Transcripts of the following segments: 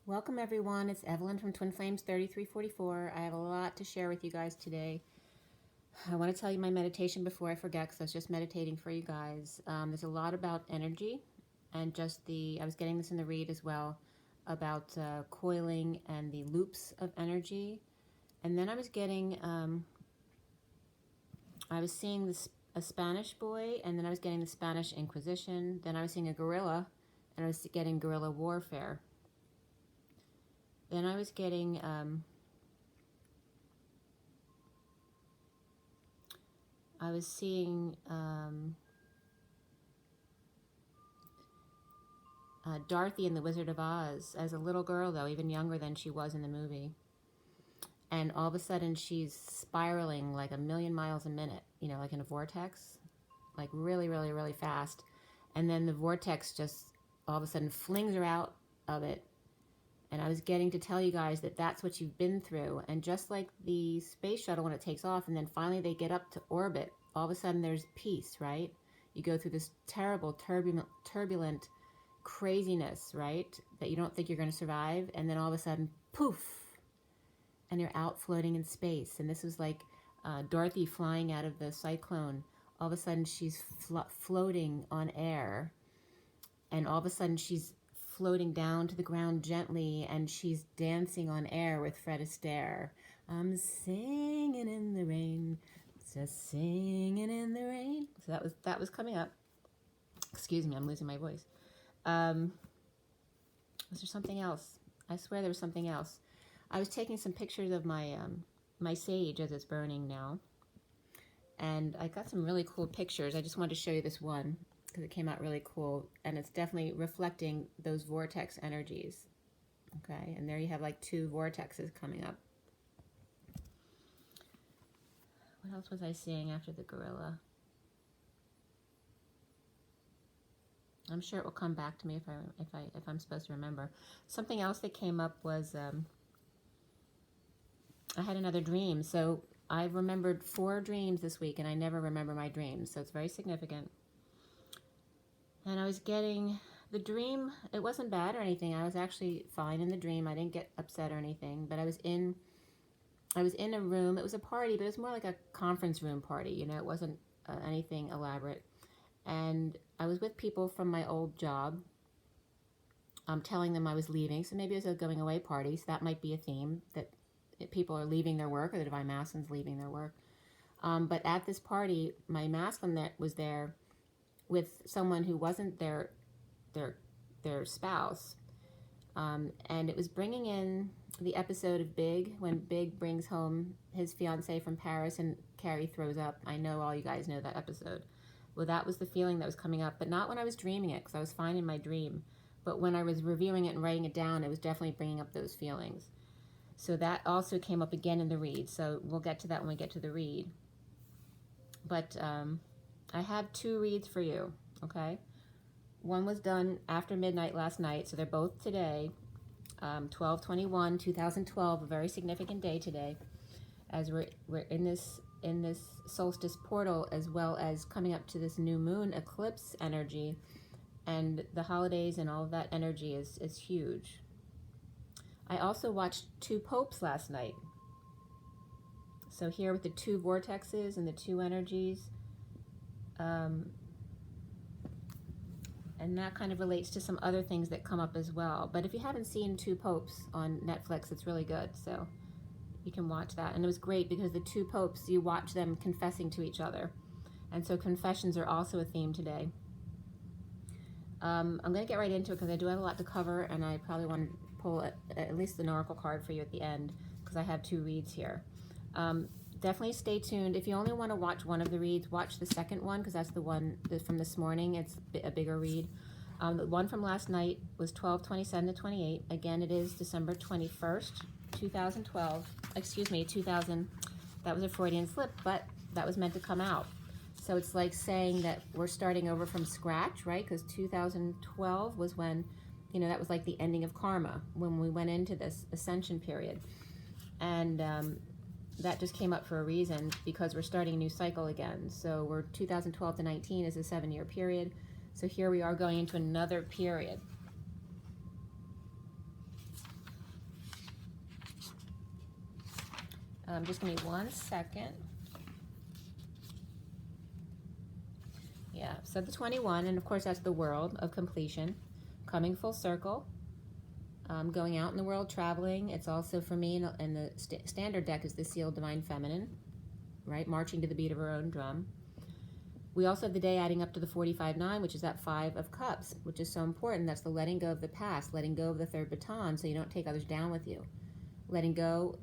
Welcome everyone, it's Evelyn from Twin Flames 3344. I have a lot to share with you guys today. I want to tell you my meditation before I forget because I was just meditating for you guys. There's a lot about energy and just I was getting this in the read as well, about coiling and the loops of energy. And then I was getting, I was seeing a Spanish boy, and then I was getting the Spanish Inquisition. Then I was seeing a gorilla, and I was getting guerrilla warfare. Then I was getting I was seeing Dorothy in The Wizard of Oz as a little girl, though, even younger than she was in the movie. And all of a sudden she's spiraling like 1,000,000 miles a minute, you know, like in a vortex, like really, really, really fast. And then the vortex just all of a sudden flings her out of it. And I was getting to tell you guys that that's what you've been through. And just like the space shuttle when it takes off and then finally they get up to orbit, all of a sudden there's peace, right? You go through this terrible, turbulent craziness, right? That you don't think you're going to survive. And then all of a sudden, poof, and you're out floating in space. And this was like Dorothy flying out of the cyclone. All of a sudden she's floating on air. And all of a sudden she's floating down to the ground gently, and she's dancing on air with Fred Astaire. I'm singing in the rain, just singing in the rain. So that was coming up. Excuse me, I'm losing my voice. Was there something else? I swear there was something else. I was taking some pictures of my my sage as it's burning now, and I got some really cool pictures. I just wanted to show you this one because it came out really cool, and it's definitely reflecting those vortex energies. Okay, and there you have like 2 vortexes coming up. What else was I seeing after the gorilla? I'm sure it will come back to me if I'm supposed to remember. Something else that came up was I had another dream. So I remembered 4 dreams this week, and I never remember my dreams, so it's very significant. And I was getting the dream. It wasn't bad or anything. I was actually fine in the dream. I didn't get upset or anything. But I was in a room. It was a party, but it was more like a conference room party. You know, it wasn't anything elaborate. And I was with people from my old job. Telling them I was leaving. So maybe it was a going away party. So that might be a theme, that people are leaving their work, or the Divine Masculine's leaving their work. But at this party, my masculine that was there with someone who wasn't their spouse, and it was bringing in the episode of Big, when Big brings home his fiancée from Paris and Carrie throws up. I know all you guys know that episode. Well, that was the feeling that was coming up, but not when I was dreaming it, because I was fine in my dream. But when I was reviewing it and writing it down, it was definitely bringing up those feelings. So that also came up again in the read. So we'll get to that when we get to the read. But I have 2 reads for you, okay? One was done after midnight last night, so they're both today, 12/21/2012, a very significant day today, as we're in this solstice portal, as well as coming up to this new moon eclipse energy, and the holidays and all of that energy is huge. I also watched 2 popes last night. So here with the 2 vortexes and the 2 energies, and that kind of relates to some other things that come up as well. But if you haven't seen 2 popes on Netflix, it's really good. So you can watch that. And it was great because the 2 popes, you watch them confessing to each other. And so confessions are also a theme today. I'm going to get right into it because I do have a lot to cover, and I probably want to pull at least an oracle card for you at the end, because I have 2 reads here. Definitely stay tuned. If you only want to watch one of the reads, watch the second one, because that's the one from this morning. It's a bigger read. The one from last night was 12/27/28. Again, it is December 21st, 2012. Excuse me, 2000. That was a Freudian slip, but that was meant to come out. So it's like saying that we're starting over from scratch, right? Because 2012 was when, you know, that was like the ending of karma, when we went into this ascension period. And that just came up for a reason, because we're starting a new cycle again. So we're 2012 to 19 is a 7-year period. So here we are going into another period. Just give me 1 second. Yeah, so the 21, and of course that's the world of completion, coming full circle, going out in the world, traveling. It's also for me, and the standard deck is the Sealed Divine Feminine, right? Marching to the beat of her own drum. We also have the day adding up to the 45-9, which is that 5 of Cups, which is so important. That's the letting go of the past, letting go of the third baton so you don't take others down with you. Letting go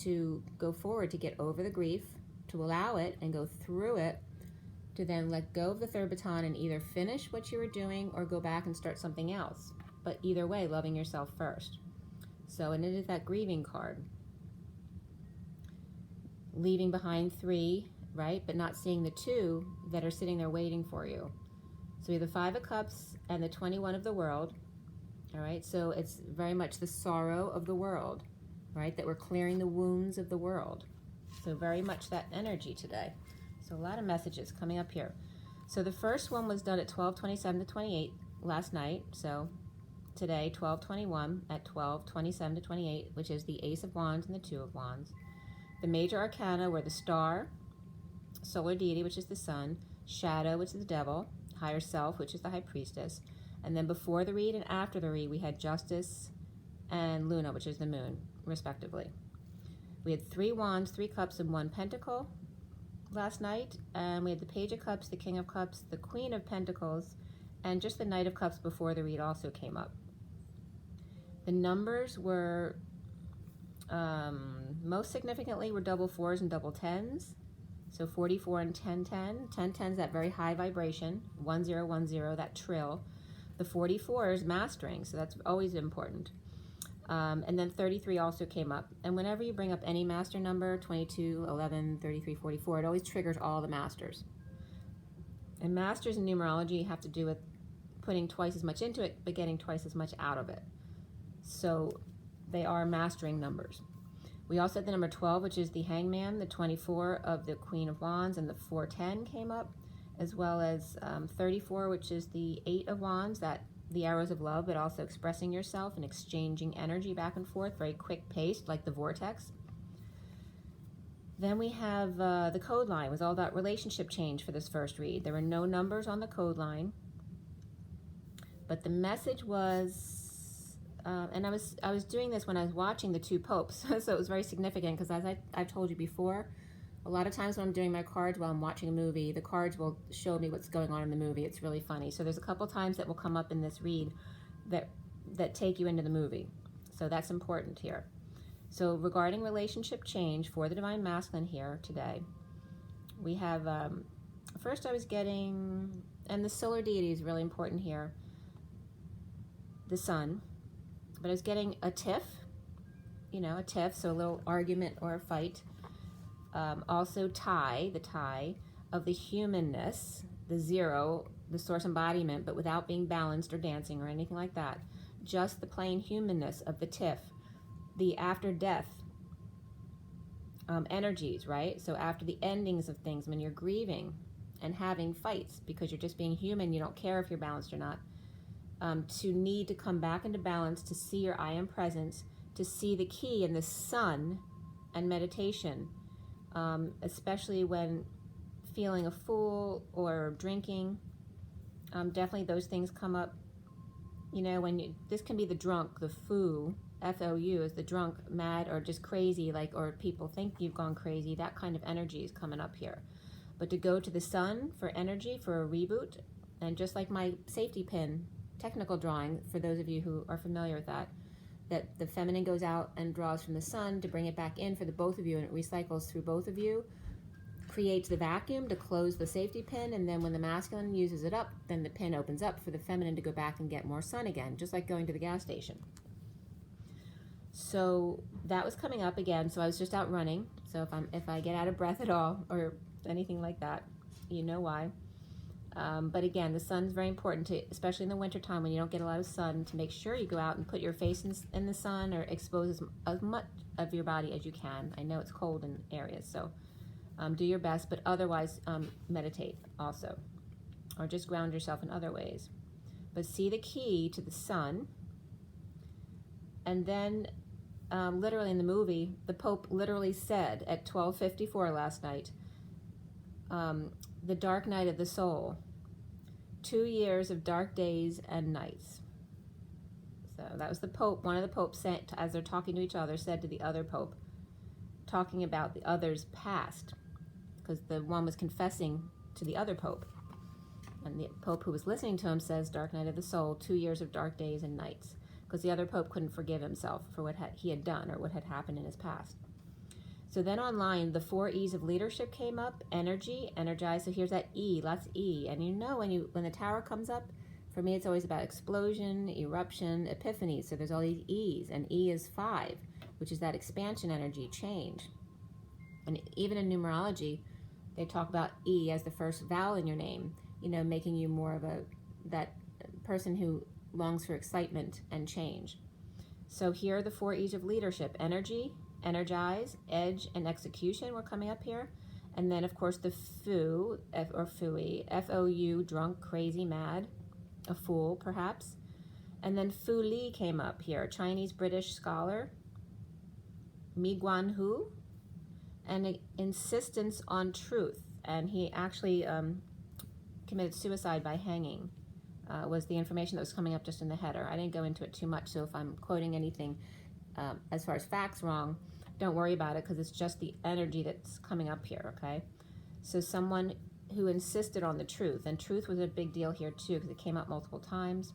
to go forward, to get over the grief, to allow it and go through it, to then let go of the third baton and either finish what you were doing or go back and start something else. But either way, loving yourself first. So, and it is that grieving card. Leaving behind 3, right? But not seeing the 2 that are sitting there waiting for you. So we have the 5 of Cups and the 21 of the world. All right, so it's very much the sorrow of the world, right? That we're clearing the wounds of the world. So very much that energy today. So a lot of messages coming up here. So the first one was done at 12:27 to 28 last night. So today, 12:21 at 12:27 to 28, which is the Ace of Wands and the 2 of Wands. The major arcana were the Star, Solar Deity, which is the Sun, Shadow, which is the Devil, Higher Self, which is the High Priestess. And then before the read and after the read, we had Justice and Luna, which is the Moon, respectively. We had 3 Wands, 3 Cups, and 1 Pentacle last night. And we had the Page of Cups, the King of Cups, the Queen of Pentacles, and just the Knight of Cups before the read also came up. The numbers were, most significantly, were double 4s and double 10s. So 44 and 1010. 1010 is that very high vibration. 1010, that trill. The 44 is mastering, so that's always important. And then 33 also came up. And whenever you bring up any master number, 22, 11, 33, 44, it always triggers all the masters. And masters in numerology have to do with putting twice as much into it, but getting twice as much out of it. So they are mastering numbers. We also had the number 12, which is the Hangman, the 24 of the Queen of Wands, and the 410 came up, as well as 34, which is the 8 of Wands, that the arrows of love, but also expressing yourself and exchanging energy back and forth, very quick paced, like the vortex. Then we have the code line. It was all about relationship change for this first read. There were no numbers on the code line, but the message was, and I was doing this when I was watching the 2 popes, so it was very significant because, as I've told you before, a lot of times when I'm doing my cards while I'm watching a movie, the cards will show me what's going on in the movie. It's really funny. So there's a couple times that will come up in this read that take you into the movie. So that's important here. So regarding relationship change for the Divine Masculine here today, we have, first I was getting, and the Solar Deity is really important here, the Sun, but I was getting a tiff, you know, a tiff, so a little argument or a fight. Also tie, the tie of the humanness, the 0, the source embodiment, but without being balanced or dancing or anything like that. Just the plain humanness of the tiff, the after death energies, right? So after the endings of things, when you're grieving and having fights because you're just being human, you don't care if you're balanced or not, to need to come back into balance, to see your I am presence, to see the key in the sun and meditation. Especially when feeling a fool or drinking, definitely those things come up. You know, when this can be the drunk, the foo, F-O-U, is the drunk, mad, or just crazy, like, or people think you've gone crazy. That kind of energy is coming up here. But to go to the sun for energy, for a reboot, and just like my safety pin technical drawing, for those of you who are familiar with that the feminine goes out and draws from the sun to bring it back in for the both of you, and it recycles through both of you, creates the vacuum to close the safety pin, and then when the masculine uses it up, then the pin opens up for the feminine to go back and get more sun again, just like going to the gas station. So that was coming up again, so I was just out running. So if I get out of breath at all or anything like that, you know why. But again, the sun's very important, especially in the wintertime when you don't get a lot of sun, to make sure you go out and put your face in the sun or expose as much of your body as you can. I know it's cold in areas, so do your best, but otherwise meditate also, or just ground yourself in other ways. But see the key to the sun, and then literally in the movie, the Pope literally said at 12:54 last night, the dark night of the soul, 2 years of dark days and nights. So that was the Pope. One of the popes, said, as they're talking to each other, said to the other Pope, talking about the other's past, because the one was confessing to the other Pope. And the Pope who was listening to him says, dark night of the soul, 2 years of dark days and nights, because the other Pope couldn't forgive himself for what he had done or what had happened in his past. So then online, the 4 E's of leadership came up: energy, energize. So here's that E, lots E. And you know when the tower comes up, for me it's always about explosion, eruption, epiphany. So there's all these E's, and E is 5, which is that expansion energy, change. And even in numerology, they talk about E as the first vowel in your name, you know, making you more of that person who longs for excitement and change. So here are the 4 E's of leadership: energy, energize, edge, and execution were coming up here. And then, of course, the foo, or fooey, F-O-U, drunk, crazy, mad, a fool, perhaps. And then Fu Li came up here, Chinese-British scholar, Mi Guan Hu, and an insistence on truth. And he actually committed suicide by hanging, was the information that was coming up just in the header. I didn't go into it too much, so if I'm quoting anything as far as facts wrong, don't worry about it, because it's just the energy that's coming up here, okay? So someone who insisted on the truth, and truth was a big deal here too, because it came up multiple times.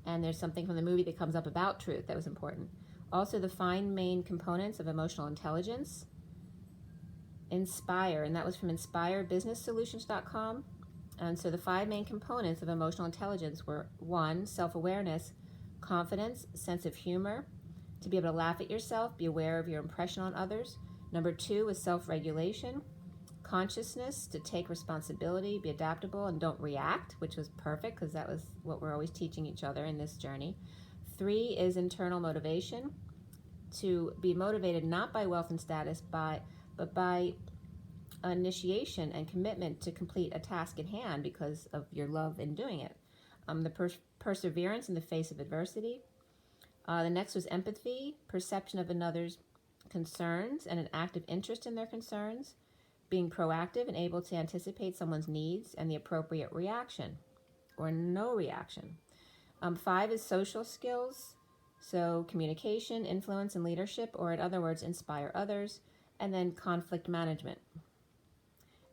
And there's something from the movie that comes up about truth that was important. Also, the 5 main components of emotional intelligence. Inspire, and that was from inspirebusinesssolutions.com. And so the 5 main components of emotional intelligence were: 1, self-awareness, confidence, sense of humor, to be able to laugh at yourself, be aware of your impression on others. Number 2 is self-regulation, consciousness, to take responsibility, be adaptable, and don't react, which was perfect, because that was what we're always teaching each other in this journey. 3 is internal motivation, to be motivated not by wealth and status, but by initiation and commitment to complete a task at hand because of your love in doing it. The perseverance in the face of adversity. The next was empathy, perception of another's concerns and an active interest in their concerns, being proactive and able to anticipate someone's needs and the appropriate reaction or no reaction. 5 is social skills, so communication, influence, and leadership, or in other words, inspire others. And then conflict management.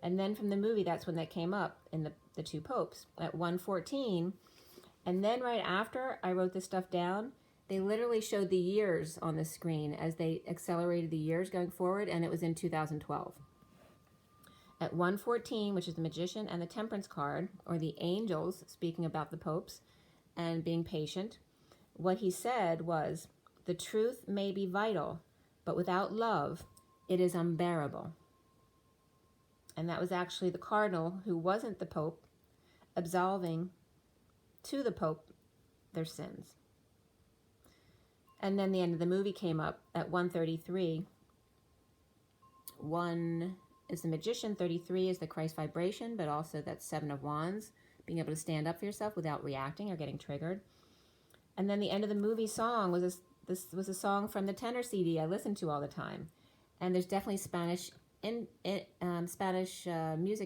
And then from the movie, that's when that came up in the 2 popes at 1:14. And then right after I wrote this stuff down, they literally showed the years on the screen as they accelerated the years going forward, and it was in 2012. At 1:14, which is the Magician and the Temperance card, or the angels, speaking about the popes and being patient, what he said was, the truth may be vital, but without love, it is unbearable. And that was actually the cardinal, who wasn't the Pope, absolving to the Pope their sins. And then the end of the movie came up at 1:33. 1 is the Magician, 33 is the Christ vibration, but also that's 7 of Wands, being able to stand up for yourself without reacting or getting triggered. And then the end of the movie song was this was a song from the tenor CD I listened to all the time. And there's definitely Spanish music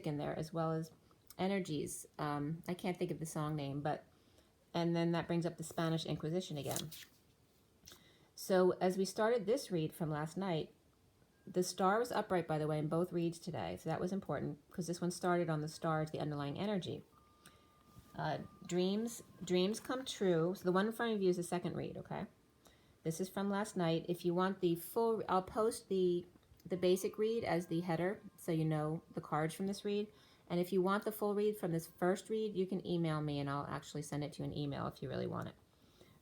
in there, as well as energies. I can't think of the song name, and then that brings up the Spanish Inquisition again. So as we started this read from last night, the star was upright, by the way, in both reads today. So that was important, because this one started on the stars, the underlying energy. Dreams come true. So the one in front of you is the second read, okay? This is from last night. If you want the full, I'll post the basic read as the header, so you know the cards from this read. And if you want the full read from this first read, you can email me, and I'll actually send it to you in email if you really want it.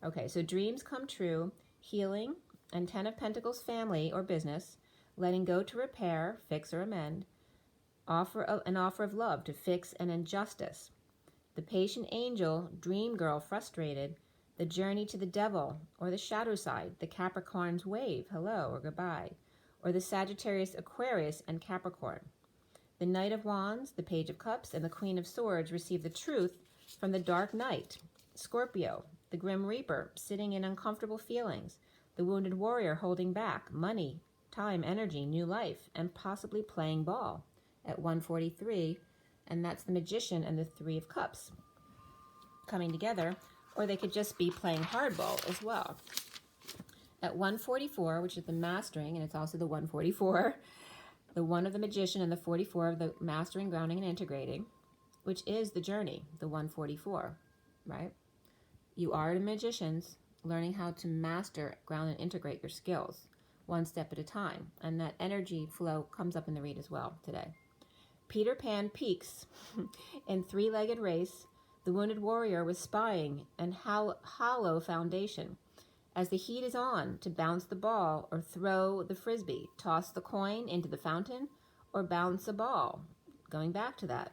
Okay, so dreams come true, healing, and 10 of Pentacles, family or business, letting go to repair, fix, or amend, an offer of love to fix an injustice. The patient angel, dream girl, frustrated, the journey to the devil, or the shadow side, the Capricorn's wave, hello or goodbye, or the Sagittarius, Aquarius, and Capricorn. The Knight of Wands, the Page of Cups, and the Queen of Swords receive the truth from the Dark Knight, Scorpio, the Grim Reaper, sitting in uncomfortable feelings, The wounded warrior holding back money, time, energy, new life, and possibly playing ball at 143, and that's the Magician and the Three of Cups coming together, or they could just be playing hardball as well. At 144, which is the mastering, and it's also the 144, the 1 of the Magician and the 44 of the mastering, grounding, and integrating, which is the journey, the 144, right? You are the magicians learning how to master, ground, and integrate your skills one step at a time. And that energy flow comes up in the read as well today. Peter Pan peaks in three-legged race. The wounded warrior was spying and hollow foundation. As the heat is on to bounce the ball or throw the frisbee, toss the coin into the fountain or bounce a ball. Going back to that.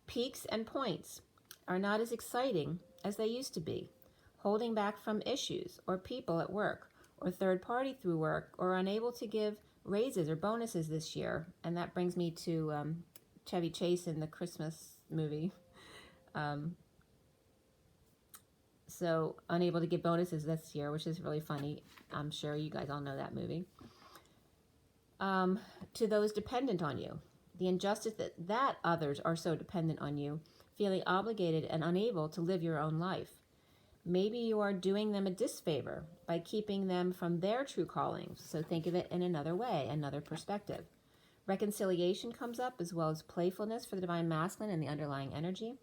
Peaks and points are not as exciting as they used to be, holding back from issues or people at work or third party through work, or unable to give raises or bonuses this year. And that brings me to Chevy Chase in the Christmas movie. So unable to give bonuses this year, which is really funny. I'm sure you guys all know that movie. To those dependent on you, the injustice that others are so dependent on you, feeling obligated and unable to live your own life. Maybe you are doing them a disfavor by keeping them from their true callings. So think of it in another way, another perspective. Reconciliation comes up, as well as playfulness for the divine masculine and the underlying energy.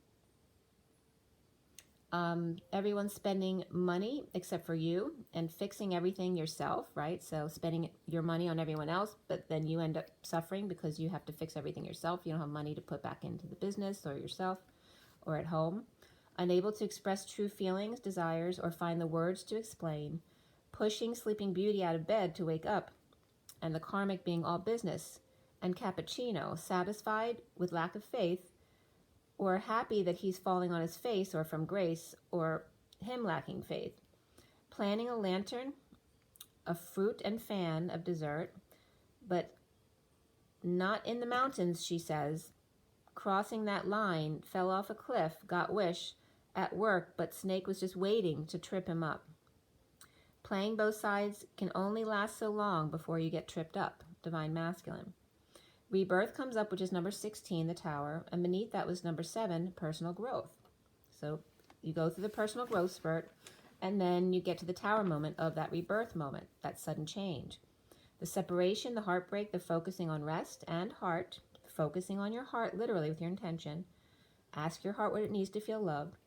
Everyone's spending money except for you and fixing everything yourself, right? So spending your money on everyone else, but then you end up suffering because you have to fix everything yourself. You don't have money to put back into the business or yourself or at home. Unable to express true feelings, desires, or find the words to explain. Pushing Sleeping Beauty out of bed to wake up, and the karmic being all business. And Cappuccino, satisfied with lack of faith, or happy that he's falling on his face or from grace, or him lacking faith. Planning a lantern, a fruit and fan of dessert, but not in the mountains, she says. Crossing that line, fell off a cliff, got wish at work, but Snake was just waiting to trip him up. Playing both sides can only last so long before you get tripped up. Divine Masculine. Rebirth comes up, which is number 16, the Tower, and beneath that was number 7, personal growth. So you go through the personal growth spurt, and then you get to the Tower moment of that rebirth moment, that sudden change. The separation, the heartbreak, the focusing on rest and heart, focusing on your heart literally with your intention. Ask your heart what it needs to feel loved.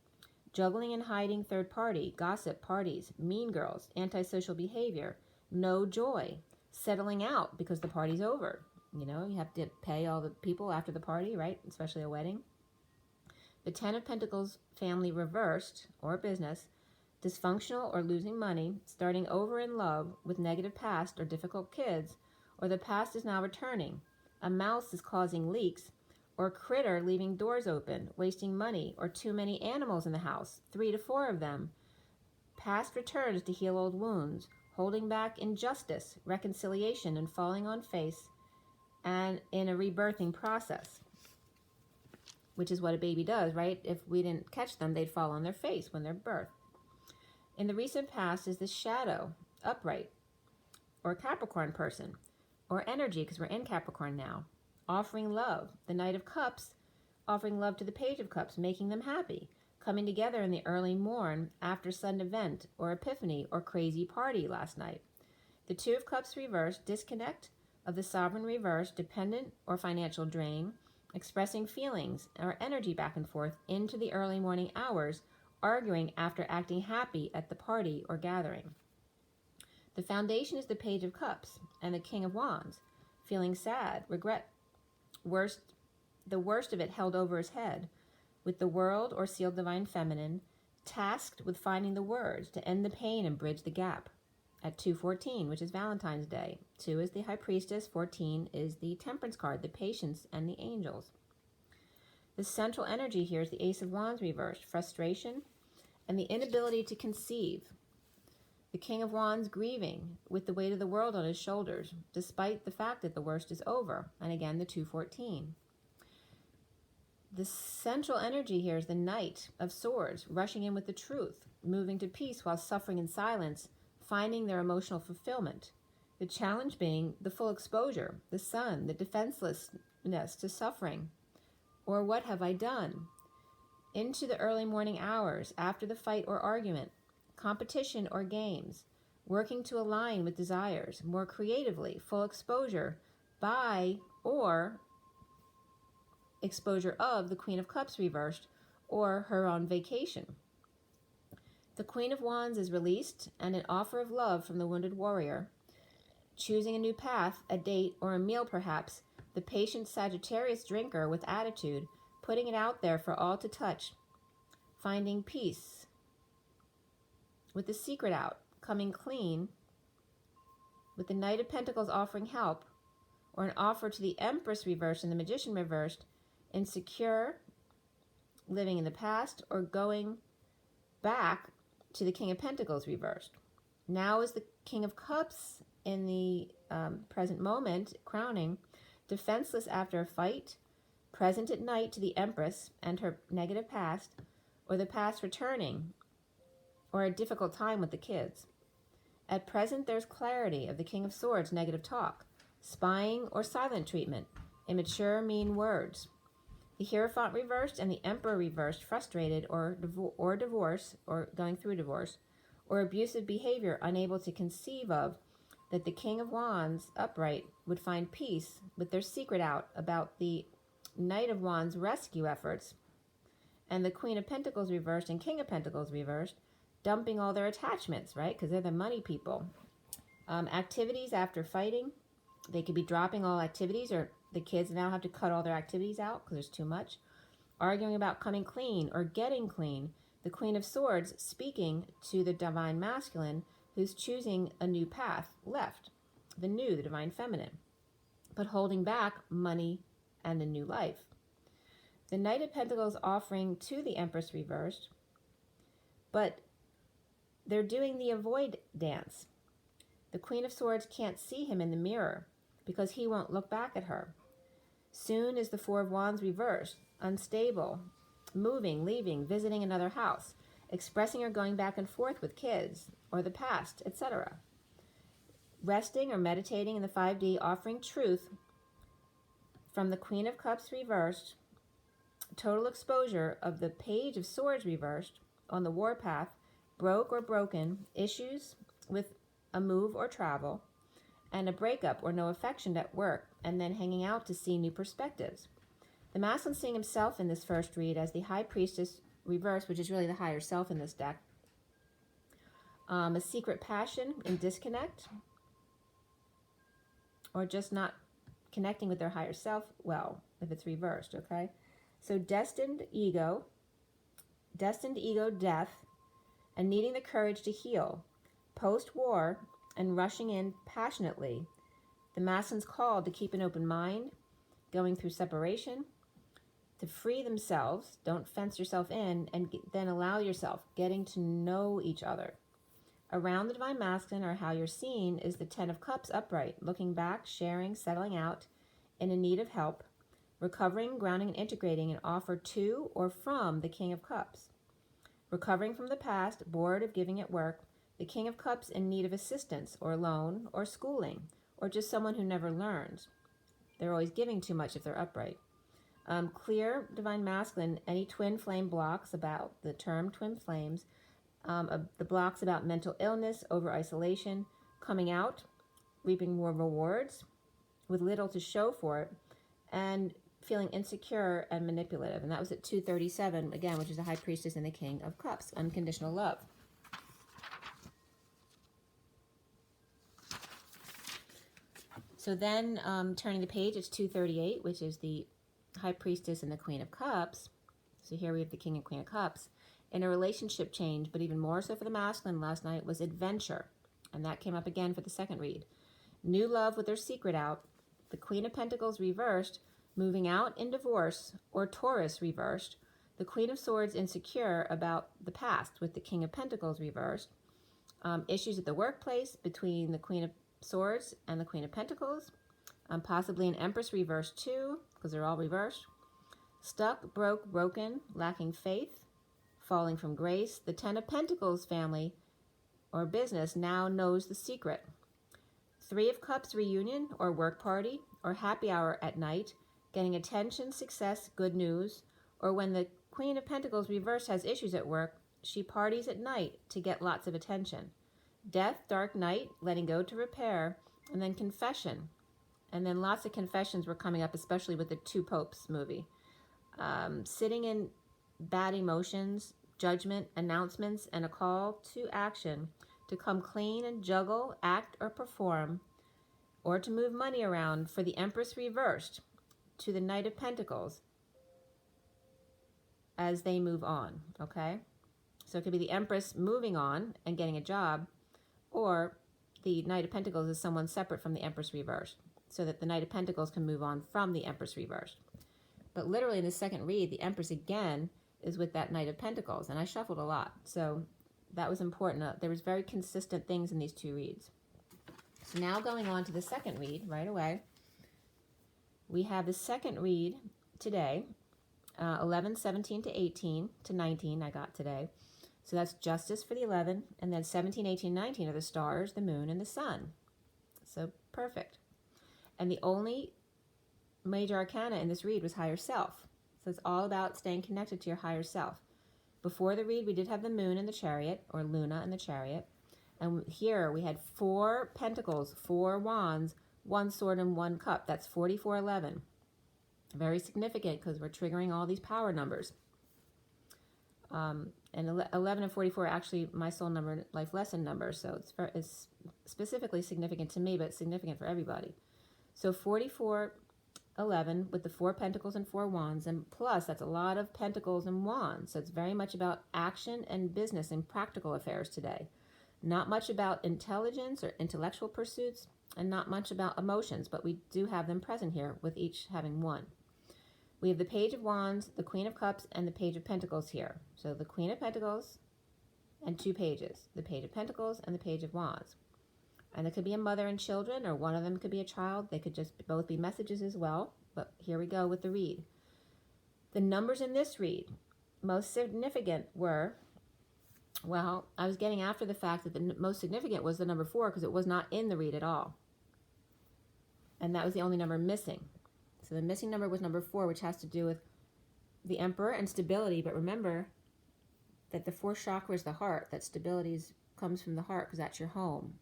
Juggling and hiding third party, gossip, parties, mean girls, antisocial behavior, no joy, settling out because the party's over. You know, you have to pay all the people after the party, right? Especially a wedding. The 10 of Pentacles family reversed, or business, dysfunctional or losing money, starting over in love with negative past or difficult kids, or the past is now returning. A mouse is causing leaks, or critter leaving doors open, wasting money, or too many animals in the house, 3 to 4 of them. Past returns to heal old wounds, holding back injustice, reconciliation, and falling on face, and in a rebirthing process, which is what a baby does, right? If we didn't catch them, they'd fall on their face when they're birthed. In the recent past is the shadow, upright, or Capricorn person, or energy, because we're in Capricorn now, offering love. The Knight of Cups, offering love to the Page of Cups, making them happy, coming together in the early morn after sudden event or epiphany or crazy party last night. The Two of Cups reversed, disconnect of the Sovereign reverse, dependent or financial drain, expressing feelings or energy back and forth into the early morning hours, arguing after acting happy at the party or gathering. The foundation is the Page of Cups and the King of Wands, feeling sad, regret, the worst of it held over his head, with the World or Sealed Divine Feminine, tasked with finding the words to end the pain and bridge the gap. At 214, which is Valentine's Day. 2 is the High Priestess, 14 is the Temperance card, the Patience and the Angels. The central energy here is the Ace of Wands reversed, frustration and the inability to conceive. The King of Wands grieving with the weight of the world on his shoulders, despite the fact that the worst is over. And again, the 214. The central energy here is the Knight of Swords, rushing in with the truth, moving to peace while suffering in silence, finding their emotional fulfillment. The challenge being the full exposure, the sun, the defenselessness to suffering. Or what have I done? Into the early morning hours, after the fight or argument, competition or games, working to align with desires, more creatively, full exposure by or exposure of the Queen of Cups reversed or her on vacation. The Queen of Wands is released and an offer of love from the wounded warrior. Choosing a new path, a date, or a meal perhaps, the patient Sagittarius drinker with attitude, putting it out there for all to touch. Finding peace. With the secret out, coming clean. With the Knight of Pentacles offering help, or an offer to the Empress reversed and the Magician reversed, insecure, living in the past, or going back to the King of Pentacles reversed. Now is the King of Cups in the present moment, crowning, defenseless after a fight, present at night to the Empress and her negative past, or the past returning, or a difficult time with the kids. At present, there's clarity of the King of Swords, negative talk, spying or silent treatment, immature, mean words. The Hierophant reversed and the Emperor reversed, frustrated or divorce, or going through a divorce, or abusive behavior, unable to conceive of that the King of Wands, upright, would find peace with their secret out about the Knight of Wands rescue efforts, and the Queen of Pentacles reversed and King of Pentacles reversed, dumping all their attachments, right? Because they're the money people. Activities after fighting. They could be dropping all activities, or the kids now have to cut all their activities out because there's too much. Arguing about coming clean or getting clean. The Queen of Swords speaking to the Divine Masculine, who's choosing a new path, left. The new, the Divine Feminine. But holding back money and a new life. The Knight of Pentacles offering to the Empress reversed, but they're doing the avoid dance. The Queen of Swords can't see him in the mirror because he won't look back at her. Soon is the Four of Wands reversed, unstable, moving, leaving, visiting another house, expressing or going back and forth with kids or the past, etc. Resting or meditating in the 5D, offering truth from the Queen of Cups reversed, total exposure of the Page of Swords reversed on the warpath, broke or broken, issues with a move or travel, and a breakup or no affection at work, and then hanging out to see new perspectives. The masculine seeing himself in this first read as the High Priestess reversed, which is really the higher self in this deck. A secret passion and disconnect, or just not connecting with their higher self, well, if it's reversed, okay? So destined ego death, and needing the courage to heal, post-war, and rushing in passionately. The masculine's called to keep an open mind, going through separation, to free themselves, don't fence yourself in, and then allow yourself, getting to know each other. Around the Divine Masculine, or how you're seen, is the Ten of Cups upright, looking back, sharing, settling out, in a need of help, recovering, grounding, and integrating an offer to or from the King of Cups. Recovering from the past, bored of giving at work, the King of Cups in need of assistance or loan or schooling, or just someone who never learns. They're always giving too much if they're upright. Clear, Divine Masculine, any twin flame blocks about the term twin flames, the blocks about mental illness, over isolation, coming out, reaping more rewards with little to show for it, and feeling insecure and manipulative. And that was at 237, again, which is the High Priestess and the King of Cups, unconditional love. So then, turning the page, it's 238, which is the High Priestess and the Queen of Cups. So here we have the King and Queen of Cups. In a relationship change, but even more so for the masculine last night, was adventure. And that came up again for the second read. New love with their secret out. The Queen of Pentacles reversed, moving out in divorce, or Taurus reversed. The Queen of Swords insecure about the past with the King of Pentacles reversed. Issues at the workplace between the Queen of Swords and the Queen of Pentacles. Possibly an Empress reversed too, because they're all reversed. Stuck, broke, broken, lacking faith, falling from grace. The Ten of Pentacles family or business now knows the secret. Three of Cups reunion or work party or happy hour at night, getting attention, success, good news. Or when the Queen of Pentacles reversed has issues at work, she parties at night to get lots of attention. Death, dark night, letting go to repair, and then confession. And then lots of confessions were coming up, especially with the Two Popes movie. Sitting in bad emotions, judgment, announcements, and a call to action to come clean and juggle, act, or perform, or to move money around for the Empress reversed to the Knight of Pentacles as they move on, okay? So it could be the Empress moving on and getting a job, or the Knight of Pentacles is someone separate from the Empress reversed, so that the Knight of Pentacles can move on from the Empress reversed. But literally in the second read, the Empress again is with that Knight of Pentacles, and I shuffled a lot, so that was important. There was very consistent things in these two reads. So now going on to the second read right away, we have the second read today, 11, 17 to 18 to 19 I got today. So that's Justice for the 11, and then 17, 18, 19 are the stars, the moon, and the sun. So perfect. And the only major arcana in this read was higher self. So it's all about staying connected to your higher self. Before the read, we did have the moon in the chariot, or Luna in the chariot. And here we had 4 pentacles, 4 wands, 1 sword, and 1 cup. That's 4411. Very significant because we're triggering all these power numbers. And 11 and 44 are actually my soul number, life lesson number. So it's specifically significant to me, but it's significant for everybody. So 4411 with the 4 pentacles and 4 wands, and plus that's a lot of pentacles and wands. So it's very much about action and business and practical affairs today. Not much about intelligence or intellectual pursuits, and not much about emotions, but we do have them present here with each having 1. We have the Page of Wands, the Queen of Cups, and the Page of Pentacles here. So the Queen of Pentacles and 2 pages, the Page of Pentacles and the Page of Wands. And it could be a mother and children, or one of them could be a child. They could just both be messages as well. But here we go with the read. The numbers in this read, most significant were, well, I was getting after the fact that the most significant was the number 4 because it was not in the read at all. And that was the only number missing. So the missing number was number 4, which has to do with the Emperor and stability. But remember that the 4th chakra is the heart, that stability comes from the heart because that's your home,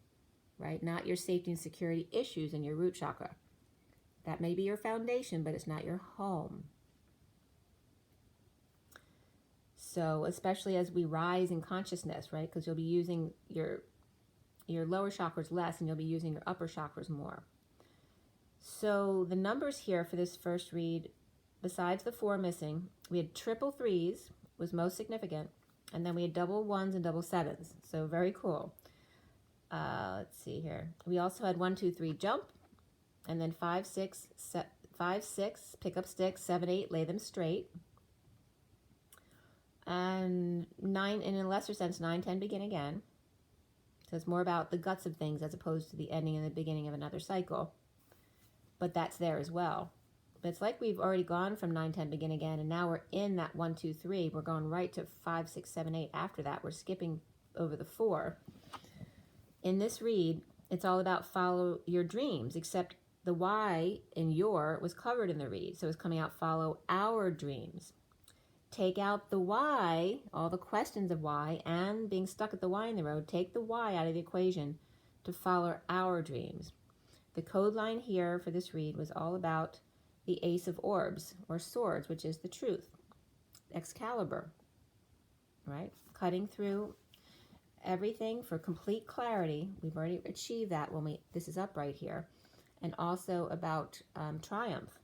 right? Not your safety and security issues in your root chakra. That may be your foundation, but it's not your home. So especially as we rise in consciousness, right? Because you'll be using your lower chakras less and you'll be using your upper chakras more. So the numbers here for this first read, besides the 4 missing, we had triple 3s was most significant, and then we had double 1s and double 7s. So very cool. Let's see here. We also had 1, 2, 3 jump, and then 5, 6, pick up sticks, 7, 8, lay them straight. And 9, and in a lesser sense, 9, 10, begin again. So it's more about the guts of things as opposed to the ending and the beginning of another cycle. But that's there as well. But it's like we've already gone from 9, 10, begin again, and now we're in that 1, 2, 3. We're going right to 5, 6, 7, 8 after that. We're skipping over the 4. In this read, it's all about follow your dreams, except the Y in your was covered in the read. So it's coming out follow our dreams. Take out the why, all the questions of why, and being stuck at the Y in the road. Take the why out of the equation to follow our dreams. The code line here for this read was all about the Ace of Orbs, or Swords, which is the truth. Excalibur, right? Cutting through everything for complete clarity. We've already achieved that when this is up right here. And also about triumph,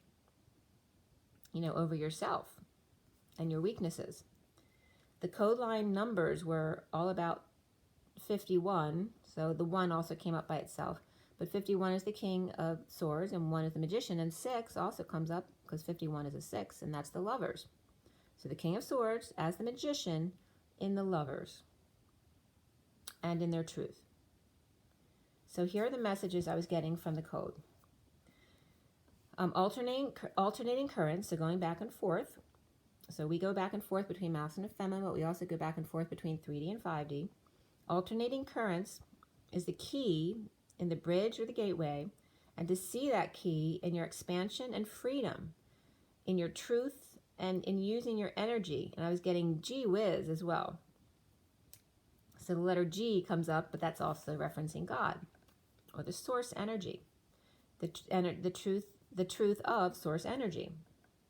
over yourself and your weaknesses. The code line numbers were all about 51, so the 1 also came up by itself. But 51 is the King of Swords, and 1 is the Magician, and 6 also comes up because 51 is a 6, and that's the Lovers. So the King of Swords as the Magician in the Lovers and in their truth. So here are the messages I was getting from the code. Alternating currents, so going back and forth. So we go back and forth between masculine and feminine, but we also go back and forth between 3D and 5D. Alternating currents is the key in the bridge or the gateway, and to see that key in your expansion and freedom, in your truth, and in using your energy. And I was getting gee whiz as well. So the letter G comes up, but that's also referencing God, or the source energy, the truth of source energy,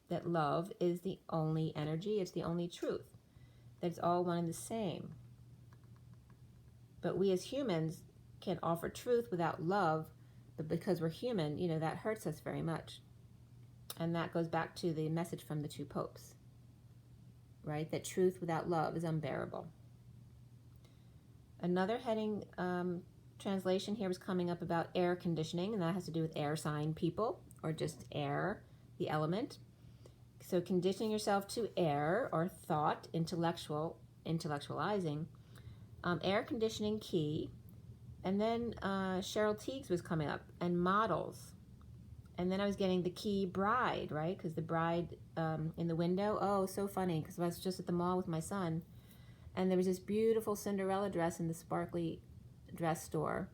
that love is the only energy, it's the only truth, that it's all one and the same. But we as humans can offer truth without love, but because we're human, you know, that hurts us very much. And that goes back to the message from the two popes, right? That truth without love is unbearable. Another heading translation here was coming up about air conditioning, and that has to do with air sign people, or just air, the element. So conditioning yourself to air, or thought, intellectualizing, air conditioning key. And then Cheryl Teagues was coming up, and models. And then I was getting the key bride, right? Because the bride in the window, oh, so funny, because I was just at the mall with my son, and there was this beautiful Cinderella dress in the sparkly dress store.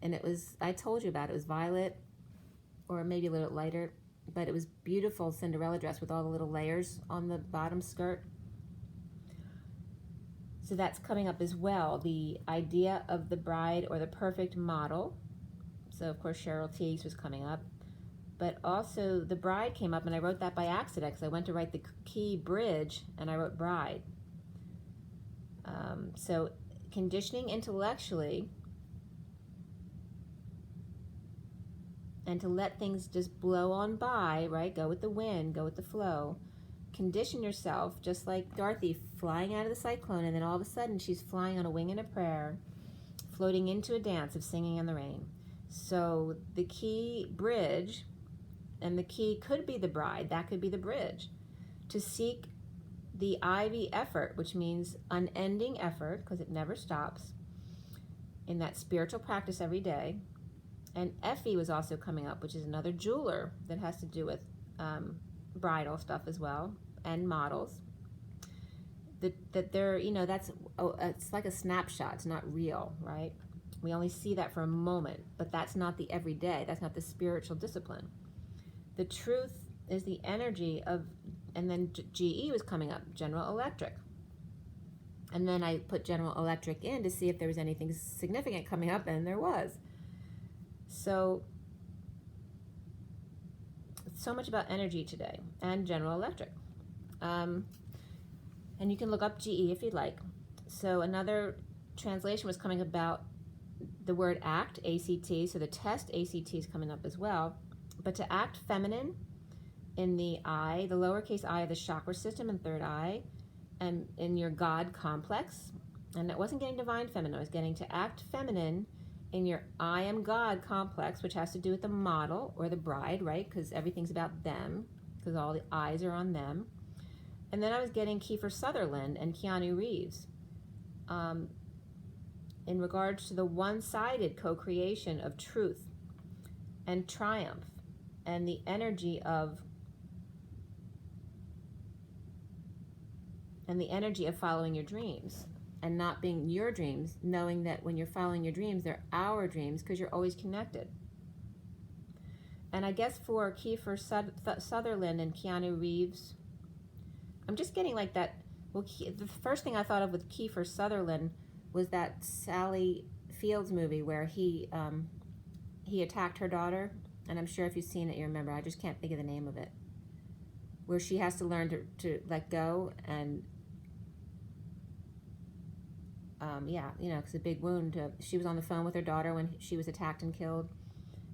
And it was, I told you about it, it was violet, or maybe a little lighter, but it was beautiful Cinderella dress with all the little layers on the bottom skirt. So that's coming up as well, the idea of the bride or the perfect model. So of course Cheryl Teagues was coming up. But also the bride came up, and I wrote that by accident because I went to write the key bridge and I wrote bride. So conditioning intellectually, and to let things just blow on by, right? Go with the wind, go with the flow. Condition yourself, just like Dorothy flying out of the cyclone, and then all of a sudden she's flying on a wing and a prayer, floating into a dance of singing in the rain. So the key bridge, and the key could be the bride, that could be the bridge, to seek the IV effort, which means unending effort, because it never stops, in that spiritual practice every day. And Effie was also coming up, which is another jeweler that has to do with bridal stuff as well, and models. That they're, you know, that's, it's like a snapshot, it's not real, right? We only see that for a moment, but that's not the everyday, that's not the spiritual discipline. The truth is the energy of, and then GE was coming up, General Electric. And then I put General Electric in to see if there was anything significant coming up, and there was. So much about energy today, and General Electric. And you can look up GE if you'd like. So another translation was coming about the word act, ACT, so the test ACT is coming up as well. But to act feminine in the eye, the lowercase I of the chakra system and third eye, and in your God complex. And it wasn't getting divine feminine, I was getting to act feminine in your I am God complex, which has to do with the model or the bride, right? Because everything's about them, because all the eyes are on them. And then I was getting Kiefer Sutherland and Keanu Reeves in regards to the one-sided co-creation of truth and triumph, and the energy of following your dreams, and not being your dreams, knowing that when you're following your dreams, they're our dreams, because you're always connected. And I guess for Kiefer Sutherland and Keanu Reeves, I'm just getting like that. Well, the first thing I thought of with Kiefer Sutherland was that Sally Fields movie where he attacked her daughter, and I'm sure if you've seen it, you remember. I just can't think of the name of it. Where she has to learn to let go, and yeah, you know, because a big wound. She was on the phone with her daughter when she was attacked and killed,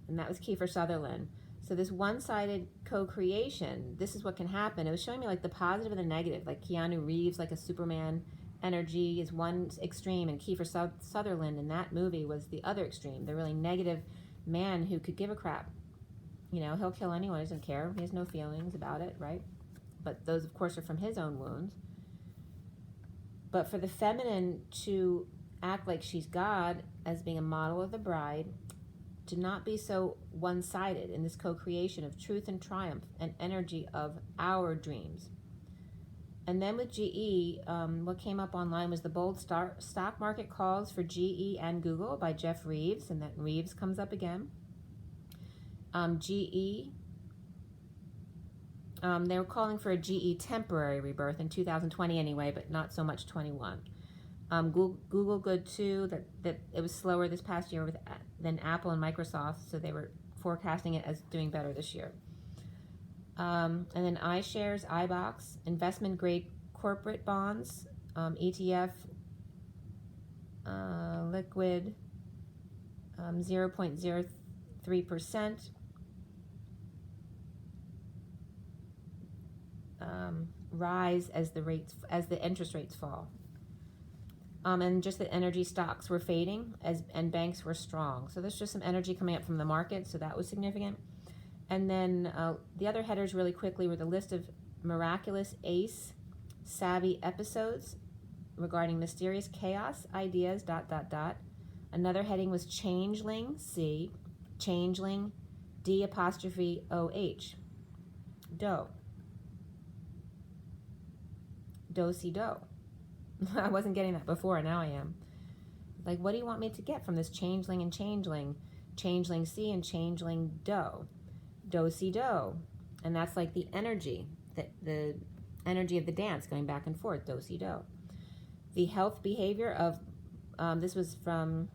and that was Kiefer Sutherland. So this one-sided co-creation, this is what can happen. It was showing me like the positive and the negative, like Keanu Reeves, like a Superman energy is one extreme, and Kiefer Sutherland in that movie was the other extreme, the really negative man who could give a crap. You know, he'll kill anyone, he doesn't care, he has no feelings about it, right? But those, of course, are from his own wounds. But for the feminine to act like she's God, as being a model of the bride, to not be so one-sided in this co-creation of truth and triumph and energy of our dreams. And then with GE, what came up online was the bold stock market calls for GE and Google by Jeff Reeves, and that Reeves comes up again. GE, they were calling for a GE temporary rebirth in 2020 anyway, but not so much 21. Google good too, that it was slower this past year than Apple and Microsoft, so they were forecasting it as doing better this year. And then iShares, iBox, investment grade corporate bonds, ETF, liquid, 0.03%. Rise as the interest rates fall. And just the energy stocks were fading and banks were strong. So there's just some energy coming up from the market, so that was significant. And then the other headers really quickly were the list of miraculous ace savvy episodes regarding mysterious chaos ideas, ... Another heading was changeling, C, changeling, D''OH, dough. Do-si-do. I wasn't getting that before, now I am. Like, what do you want me to get from this changeling and changeling? Changeling C and changeling dough. Do-si-do. And that's like the energy, the energy of the dance going back and forth, do-si-do. The health behavior of, this was from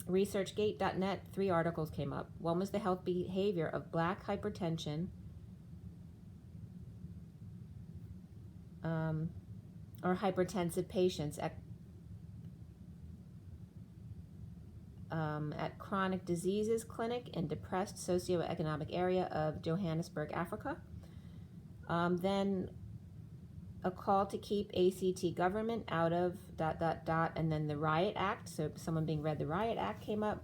researchgate.net, 3 articles came up. One was the health behavior of black hypertension, or hypertensive patients at Chronic Diseases Clinic in depressed socioeconomic area of Johannesburg, Africa. Then a call to keep ACT government out of ... and then the Riot Act, so someone being read the Riot Act came up.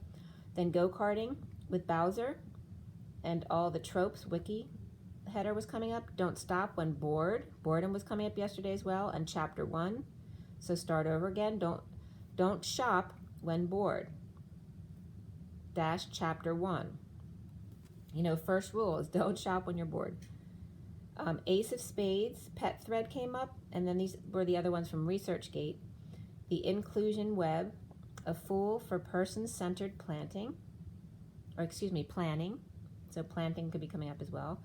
Then go-karting with Bowser and all the tropes wiki header was coming up. Don't stop when bored. Boredom was coming up yesterday as well, and chapter 1. So start over again. Don't shop when bored. - chapter 1. You know, first rule is don't shop when you're bored. Ace of Spades, pet thread came up, and then these were the other ones from ResearchGate. The inclusion web, a fool for person-centered planning. So planting could be coming up as well.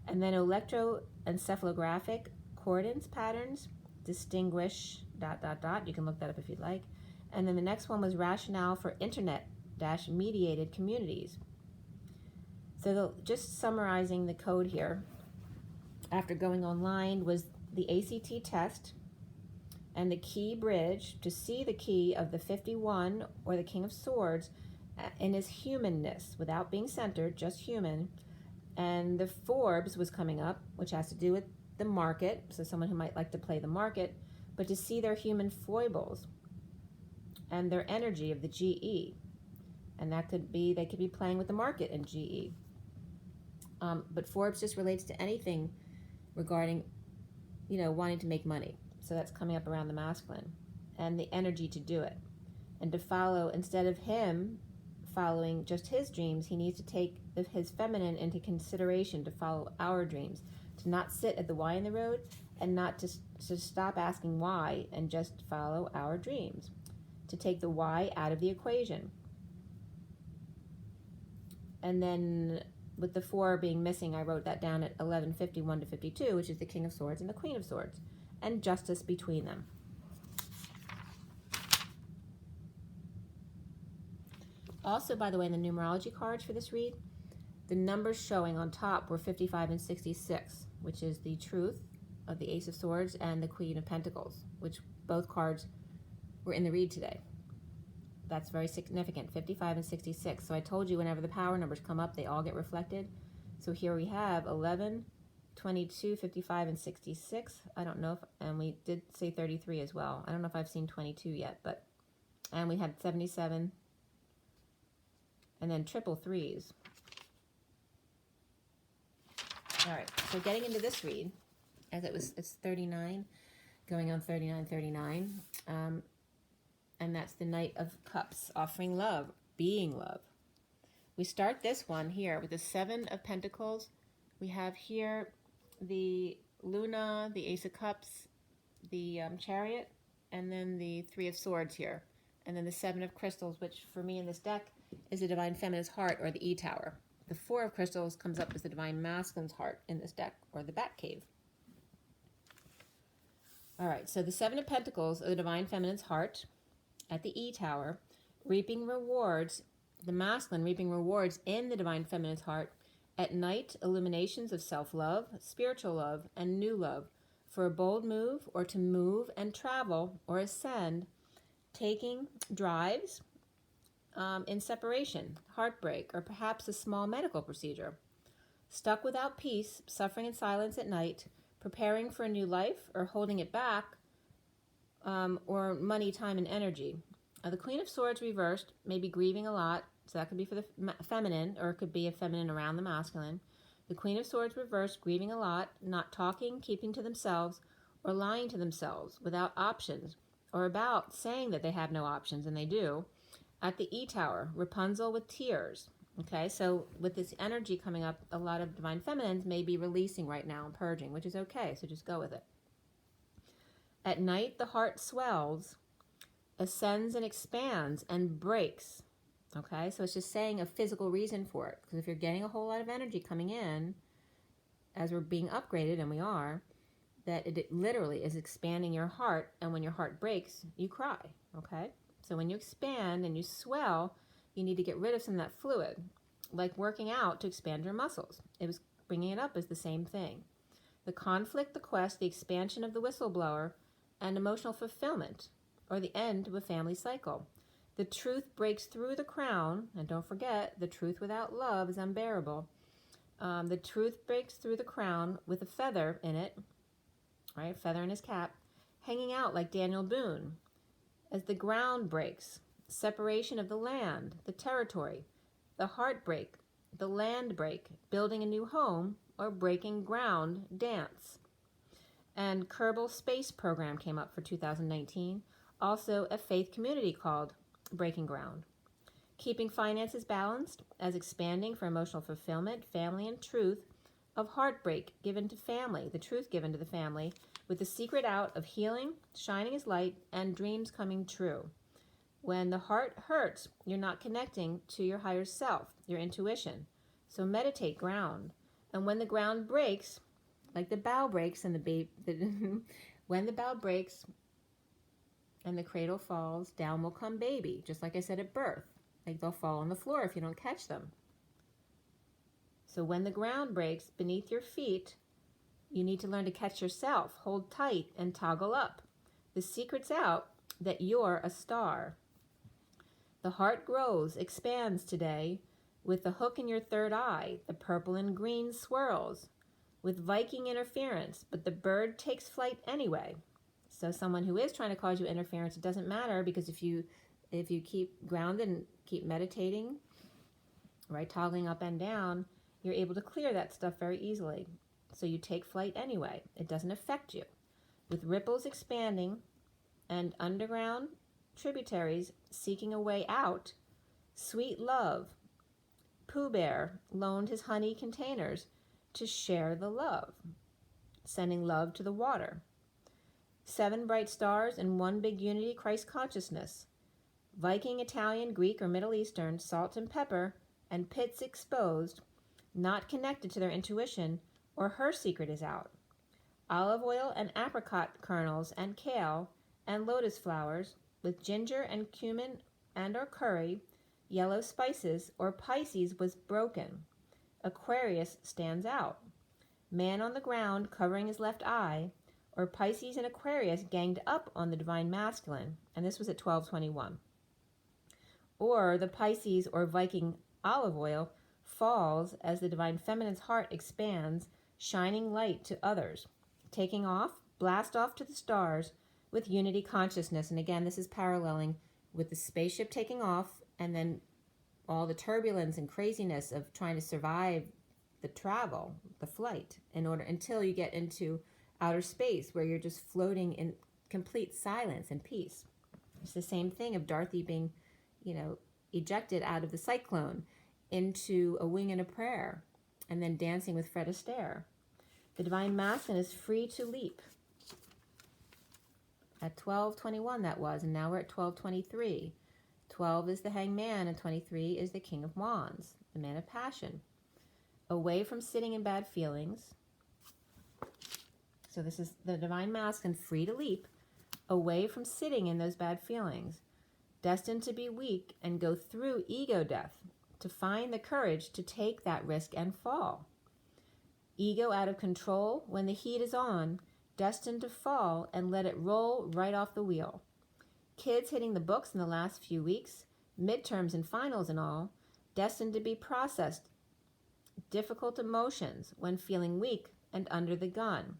And then electroencephalographic accordance patterns, distinguish ... You can look that up if you'd like. And then the next one was rationale for internet-mediated communities. So just summarizing the code here, after going online, was the ACT test and the key bridge to see the key of the 51 or the King of Swords in his humanness, without being centered, just human. And the Forbes was coming up, which has to do with the market, so someone who might like to play the market, but to see their human foibles and their energy of the GE. And that could be, they could be playing with the market in GE. But Forbes just relates to anything regarding, you know, wanting to make money. So that's coming up around the masculine and the energy to do it. And to follow, instead of him following just his dreams, he needs to take his feminine into consideration to follow our dreams, to not sit at the Y in the road and not to stop asking why and just follow our dreams, to take the why out of the equation. And then with the 4 being missing, I wrote that down at 11:51 to 52, which is the King of Swords and the Queen of Swords, and justice between them. Also, by the way, in the numerology cards for this read, the numbers showing on top were 55 and 66, which is the truth of the Ace of Swords and the Queen of Pentacles, which both cards were in the read today. That's very significant, 55 and 66. So I told you whenever the power numbers come up, they all get reflected. So here we have 11, 22, 55, and 66. I don't know if, and we did say 33 as well. I don't know if I've seen 22 yet, but, and we had 77, and then triple threes. All right, so getting into this read, as it's 39, going on 39. And that's the Knight of Cups, offering love, being love. We start this one here with the 7 of Pentacles. We have here the Luna, the Ace of Cups, the Chariot, and then the Three of Swords here. And then the Seven of Crystals, which for me in this deck is the Divine Feminine's Heart, or the E-Tower. The Four of Crystals comes up as the Divine Masculine's Heart in this deck, or the Batcave. All right, so the Seven of Pentacles are the Divine Feminine's Heart at the E-Tower, reaping rewards, the masculine reaping rewards in the Divine Feminine's Heart at night, illuminations of self-love, spiritual love, and new love for a bold move, or to move and travel or ascend, taking drives in separation, heartbreak, or perhaps a small medical procedure. Stuck without peace, suffering in silence at night, preparing for a new life, or holding it back, or money, time, and energy. The Queen of Swords reversed may be grieving a lot, so that could be for the feminine, or it could be a feminine around the masculine. The Queen of Swords reversed, grieving a lot, not talking, keeping to themselves, or lying to themselves without options, or about saying that they have no options, and they do. At the E-Tower, Rapunzel with tears. Okay, so with this energy coming up, a lot of Divine Feminines may be releasing right now and purging, which is okay, so just go with it. At night, the heart swells, ascends and expands, and breaks. Okay, so it's just saying a physical reason for it. Because if you're getting a whole lot of energy coming in, as we're being upgraded, and we are, that it literally is expanding your heart, and when your heart breaks, you cry. Okay, so when you expand and you swell, you need to get rid of some of that fluid, like working out to expand your muscles. It was bringing it up as the same thing. The conflict, the quest, the expansion of the whistleblower, and emotional fulfillment, or the end of a family cycle. The truth breaks through the crown, and don't forget, the truth without love is unbearable. The truth breaks through the crown with a feather in it, right? Feather in his cap, hanging out like Daniel Boone. As the ground breaks, separation of the land, the territory, the heartbreak, the land break, building a new home, or breaking ground dance. And Kerbal Space Program came up for 2019. Also a faith community called Breaking Ground. Keeping finances balanced as expanding for emotional fulfillment, family, and truth of heartbreak given to family, the truth given to the family, with the secret out of healing, shining as light, and dreams coming true. When the heart hurts, you're not connecting to your higher self, your intuition. So meditate, ground. And when the ground breaks, like the bow breaks and when the bow breaks and the cradle falls, down will come baby, just like I said at birth. Like they'll fall on the floor if you don't catch them. So when the ground breaks beneath your feet, you need to learn to catch yourself, hold tight, and toggle up. The secret's out that you're a star. The heart grows, expands today, with the hook in your third eye, the purple and green swirls, with Viking interference, but the bird takes flight anyway. So someone who is trying to cause you interference, it doesn't matter, because if you keep grounded and keep meditating, right, toggling up and down, you're able to clear that stuff very easily. So you take flight anyway. It doesn't affect you. With ripples expanding and underground tributaries seeking a way out, sweet love, Pooh Bear loaned his honey containers to share the love, sending love to the water. 7 bright stars and one big unity Christ consciousness. Viking, Italian, Greek, or Middle Eastern, salt and pepper, and pits exposed, not connected to their intuition, or her secret is out. Olive oil and apricot kernels and kale and lotus flowers with ginger and cumin and or curry, yellow spices, or Pisces was broken. Aquarius stands out. Man on the ground covering his left eye, or Pisces and Aquarius ganged up on the Divine Masculine, and this was at 12:21. Or the Pisces or Viking olive oil falls as the Divine Feminine's heart expands, shining light to others. Taking off, blast off to the stars with unity consciousness. And again, this is paralleling with the spaceship taking off and then all the turbulence and craziness of trying to survive the travel, the flight, until you get into outer space where you're just floating in complete silence and peace. It's the same thing of Dorothy being, ejected out of the cyclone into a wing and a prayer, and then dancing with Fred Astaire. The Divine Masculine is free to leap. At 12:21 that was, and now we're at 12:23. 12 is the Hangman, and 23 is the King of Wands, the Man of Passion. Away from sitting in bad feelings. So this is the Divine Masculine, free to leap, away from sitting in those bad feelings, destined to be weak and go through ego death, to find the courage to take that risk and fall. Ego out of control when the heat is on, destined to fall and let it roll right off the wheel. Kids hitting the books in the last few weeks, midterms and finals and all, destined to be processed. Difficult emotions when feeling weak and under the gun.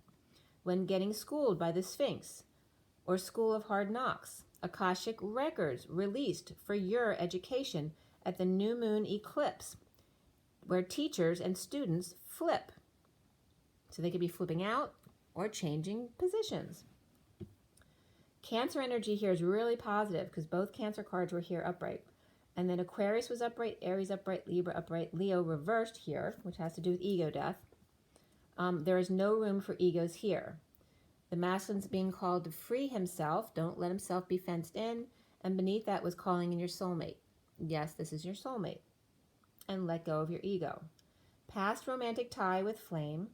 When getting schooled by the Sphinx or School of Hard Knocks. Akashic records released for your education at the new moon eclipse, where teachers and students flip. So they could be flipping out or changing positions. Cancer energy here is really positive because both Cancer cards were here upright. And then Aquarius was upright, Aries upright, Libra upright, Leo reversed here, which has to do with ego death. There is no room for egos here. The masculine's being called to free himself, don't let himself be fenced in, and beneath that was calling in your soulmate. Yes, this is your soulmate. And let go of your ego. Past romantic tie with flame,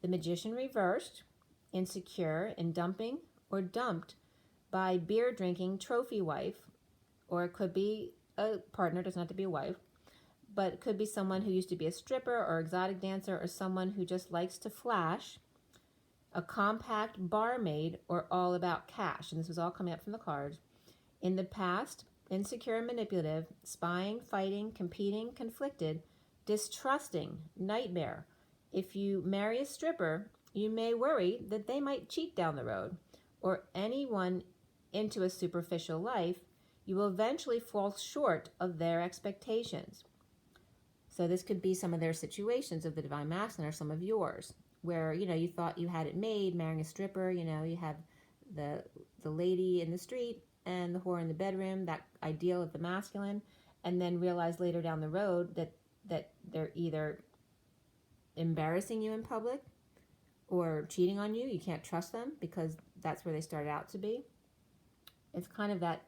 the Magician reversed, insecure, in dumping or dumped by beer-drinking trophy wife, or it could be a partner, doesn't have to be a wife, but it could be someone who used to be a stripper or exotic dancer or someone who just likes to flash, a compact barmaid, or all about cash. And this was all coming up from the cards. In the past, insecure and manipulative, spying, fighting, competing, conflicted, distrusting, nightmare. If you marry a stripper, you may worry that they might cheat down the road, or anyone into a superficial life, you will eventually fall short of their expectations. So this could be some of their situations of the Divine Masculine or some of yours, where, you thought you had it made, marrying a stripper, you have the lady in the street and the whore in the bedroom, that ideal of the masculine, and then realize later down the road that they're either embarrassing you in public or cheating on you. You can't trust them because that's where they started out to be. It's kind of that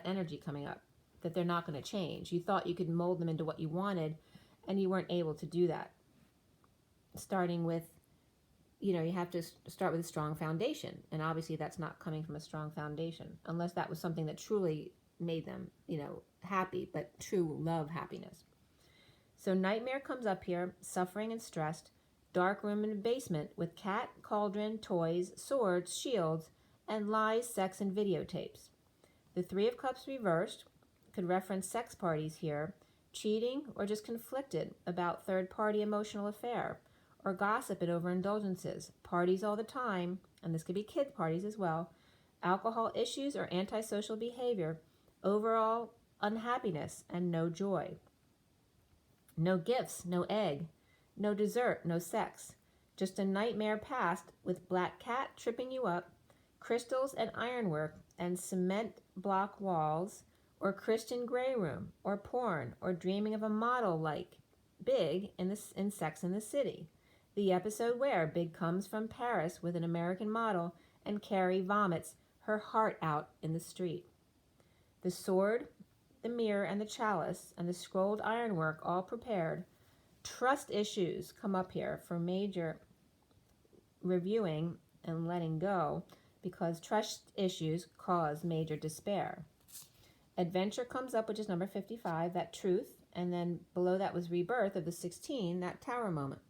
energy coming up, that they're not going to change. You thought you could mold them into what you wanted, and you weren't able to do that. Starting with, you have to start with a strong foundation, and obviously that's not coming from a strong foundation, unless that was something that truly made them, happy, but true love happiness. So nightmare comes up here, suffering and stressed, dark room in a basement with cat, cauldron, toys, swords, shields, and lies, sex, and videotapes. The Three of Cups reversed could reference sex parties here, cheating, or just conflicted about third-party emotional affair, or gossip and overindulgences, parties all the time, and this could be kid parties as well, alcohol issues or antisocial behavior, overall unhappiness and no joy. No gifts, no egg, no dessert, no sex, just a nightmare past with black cat tripping you up, crystals and ironwork and cement block walls, or Christian grey room, or porn, or dreaming of a model like Big in Sex and the City. The episode where Big comes from Paris with an American model and Carrie vomits her heart out in the street. The sword, the mirror, and the chalice, and the scrolled ironwork all prepared. Trust issues come up here for major reviewing and letting go, because trust issues cause major despair. Adventure comes up, which is number 55, that truth, and then below that was rebirth of the 16, that tower moment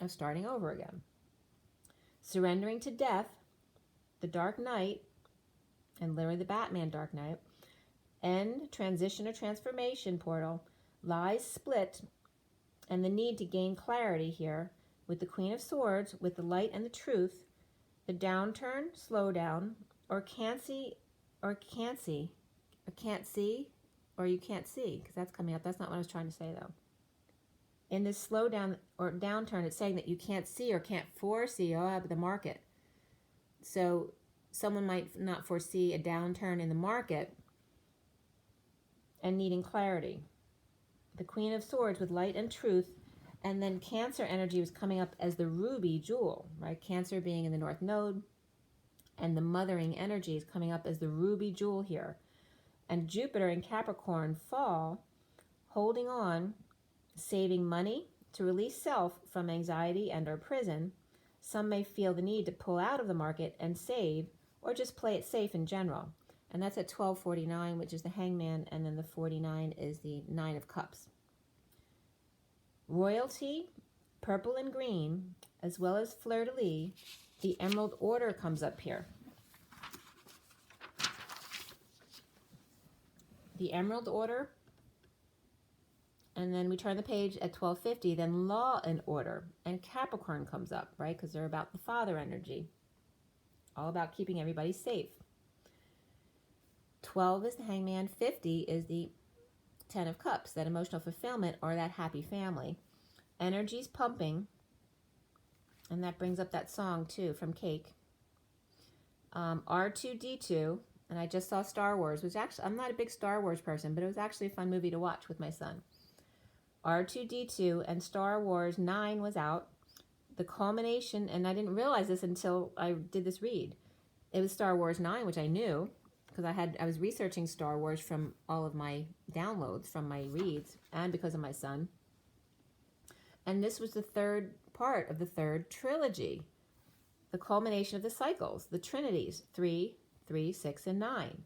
of starting over again. Surrendering to death, the Dark Knight, and literally the Batman Dark Knight, end, transition or transformation portal, lies split, and the need to gain clarity here with the Queen of Swords, with the light and the truth, the downturn, slowdown, or can't see, or you can't see, because that's coming up. That's not what I was trying to say, though. In this slowdown or downturn, it's saying that you can't see or can't foresee the market. So someone might not foresee a downturn in the market and needing clarity. The Queen of Swords with light and truth And then Cancer energy was coming up as the ruby jewel, right? Cancer being in the North Node, and the mothering energy is coming up as the ruby jewel here. And Jupiter in Capricorn fall, holding on, saving money to release self from anxiety and or prison. Some may feel the need to pull out of the market and save, or just play it safe in general. And that's at 1249, which is the Hangman, and then the 49 is the Nine of Cups. Royalty, purple and green, as well as fleur-de-lis, the Emerald Order comes up here. The Emerald Order, and then we turn the page at 1250, then Law and Order, and Capricorn comes up, right? Because they're about the father energy, all about keeping everybody safe. 12 is the Hangman, 50 is the Ten of Cups, that emotional fulfillment or that happy family. Energy's pumping, and that brings up that song too from Cake. R2-D2, and I just saw Star Wars, which actually, I'm not a big Star Wars person, but it was actually a fun movie to watch with my son. R2-D2 and Star Wars 9 was out. The culmination, and I didn't realize this until I did this read. It was Star Wars 9, which I knew, because I was researching Star Wars from all of my downloads, from my reads, and because of my son. And this was the third part of the third trilogy, the culmination of the cycles, the trinities, 3, 3, 6, and 9,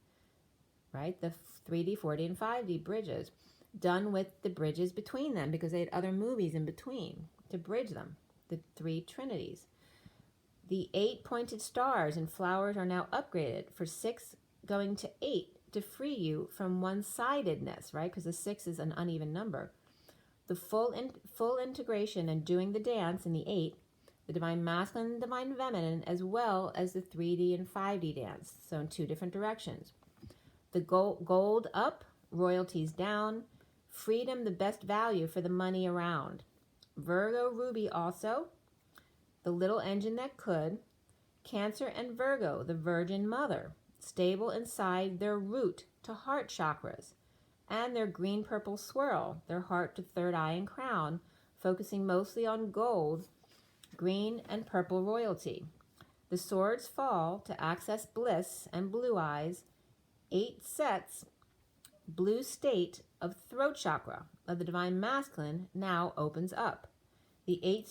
right? The 3D, 4D, and 5D bridges, done with the bridges between them, because they had other movies in between to bridge them, the 3 trinities. The 8 pointed stars and flowers are now upgraded for 6 going to 8 to free you from one-sidedness, right? Because the 6 is an uneven number. The full integration and doing the dance in the 8, the divine masculine and divine feminine, as well as the 3D and 5D dance, so in 2 different directions. The gold up, royalties down, freedom the best value for the money around. Virgo ruby also, the little engine that could. Cancer and Virgo, the virgin mother, stable inside their root to heart chakras, and their green-purple swirl, their heart to third eye and crown, focusing mostly on gold, green, and purple royalty. The swords fall to access bliss and blue eyes, 8 sets, blue state of throat chakra of the divine masculine now opens up. The 8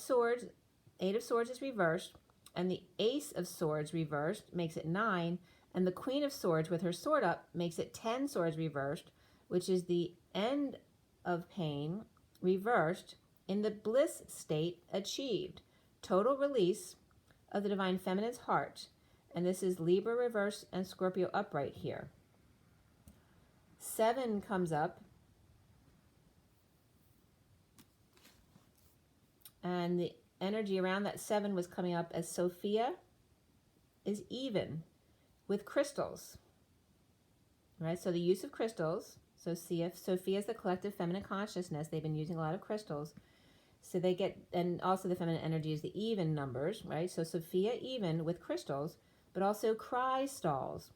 of swords is reversed, and the ace of swords reversed makes it 9, and the queen of swords with her sword up makes it 10 swords reversed, which is the end of pain reversed in the bliss state achieved. Total release of the divine feminine's heart. And this is Libra reverse and Scorpio upright here. 7 comes up. And the energy around that 7 was coming up as Sophia is even with crystals. Right? So the use of crystals. So Sophia is the collective feminine consciousness. They've been using a lot of crystals. So they get, and also the feminine energy is the even numbers, right? So Sophia even with crystals, but also crystals,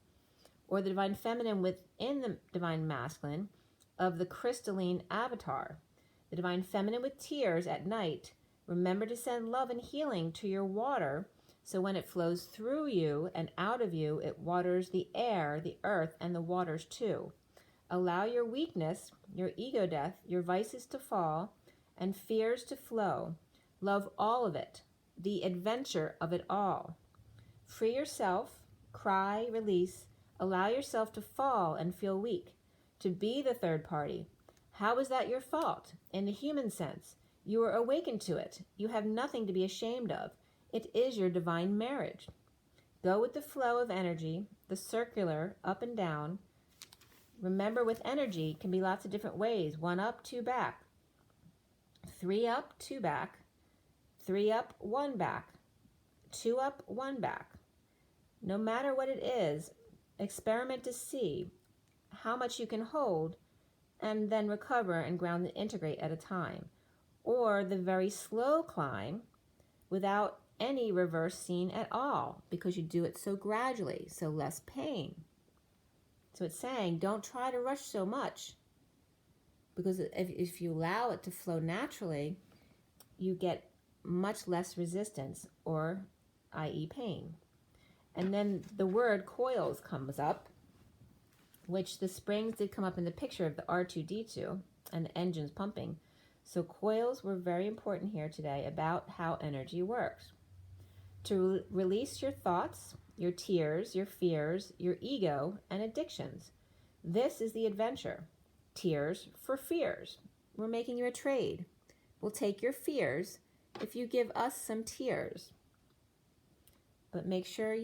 or the divine feminine within the divine masculine of the crystalline avatar. The divine feminine with tears at night. Remember to send love and healing to your water, so when it flows through you and out of you, it waters the air, the earth, and the waters too. Allow your weakness, your ego death, your vices to fall, and fears to flow. Love all of it, the adventure of it all. Free yourself, cry, release, allow yourself to fall and feel weak, to be the third party. How is that your fault? In the human sense, you are awakened to it. You have nothing to be ashamed of. It is your divine marriage. Go with the flow of energy, the circular, up and down. Remember, with energy can be lots of different ways. 1 up, 2 back. 3 up, 2 back. 3 up, 1 back. 2 up, 1 back. No matter what it is, experiment to see how much you can hold and then recover and ground and integrate at a time. Or the very slow climb without any reverse scene at all, because you do it so gradually, so less pain. So it's saying, don't try to rush so much, because if you allow it to flow naturally, you get much less resistance, or i.e. pain. And then the word coils comes up, which the springs did come up in the picture of the R2-D2 and the engines pumping. So coils were very important here today about how energy works. To release your thoughts, your tears, your fears, your ego, and addictions. This is the adventure. Tears for fears. We're making you a trade. We'll take your fears if you give us some tears. But make sure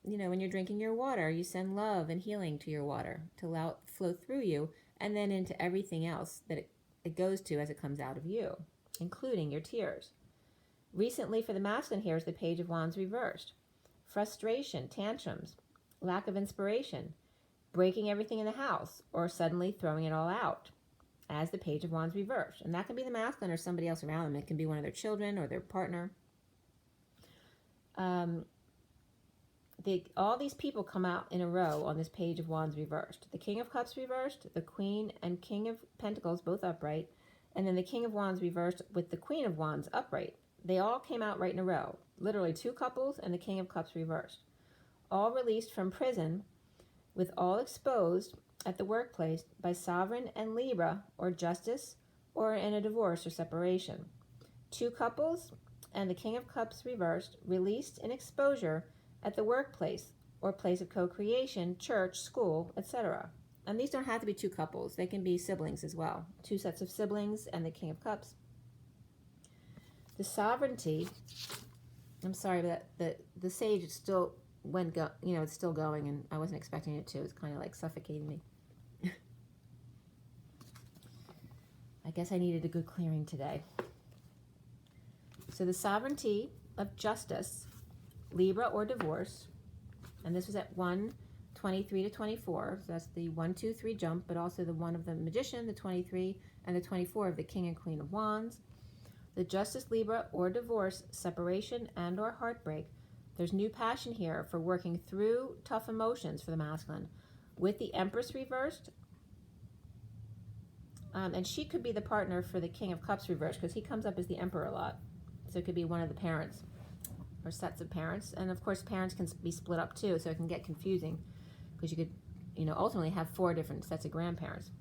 when you're drinking your water, you send love and healing to your water to allow it to flow through you and then into everything else that it goes to as it comes out of you, including your tears. Recently for the masculine here is the Page of Wands reversed. Frustration, tantrums, lack of inspiration, breaking everything in the house, or suddenly throwing it all out as the Page of Wands reversed. And that can be the masculine or somebody else around them. It can be one of their children or their partner. All these people come out in a row on this Page of Wands reversed. The King of Cups reversed, the Queen and King of Pentacles both upright, and then the King of Wands reversed with the Queen of Wands upright. They all came out right in a row. Literally 2 couples and the King of Cups reversed. All released from prison with all exposed at the workplace by Sovereign and Libra, or justice, or in a divorce or separation. 2 couples and the King of Cups reversed, released in exposure at the workplace or place of co-creation, church, school, etc. And these don't have to be 2 couples. They can be siblings as well. 2 sets of siblings and the King of Cups. The sovereignty, I'm sorry, but the sage, it still it's still going, and I wasn't expecting it to. It's kind of like suffocating me. I guess I needed a good clearing today. So the sovereignty of justice, Libra or divorce, and this was at 1:23 to 24. So that's the 1, 2, 3 jump, but also the 1 of the Magician, the 23, and the 24 of the King and Queen of Wands. The Justice, Libra, or divorce, separation, and or heartbreak. There's new passion here for working through tough emotions for the masculine. With the Empress reversed, and she could be the partner for the King of Cups reversed, because he comes up as the Emperor a lot. So it could be one of the parents or sets of parents. And of course, parents can be split up too, so it can get confusing, because you could, ultimately have 4 different sets of grandparents.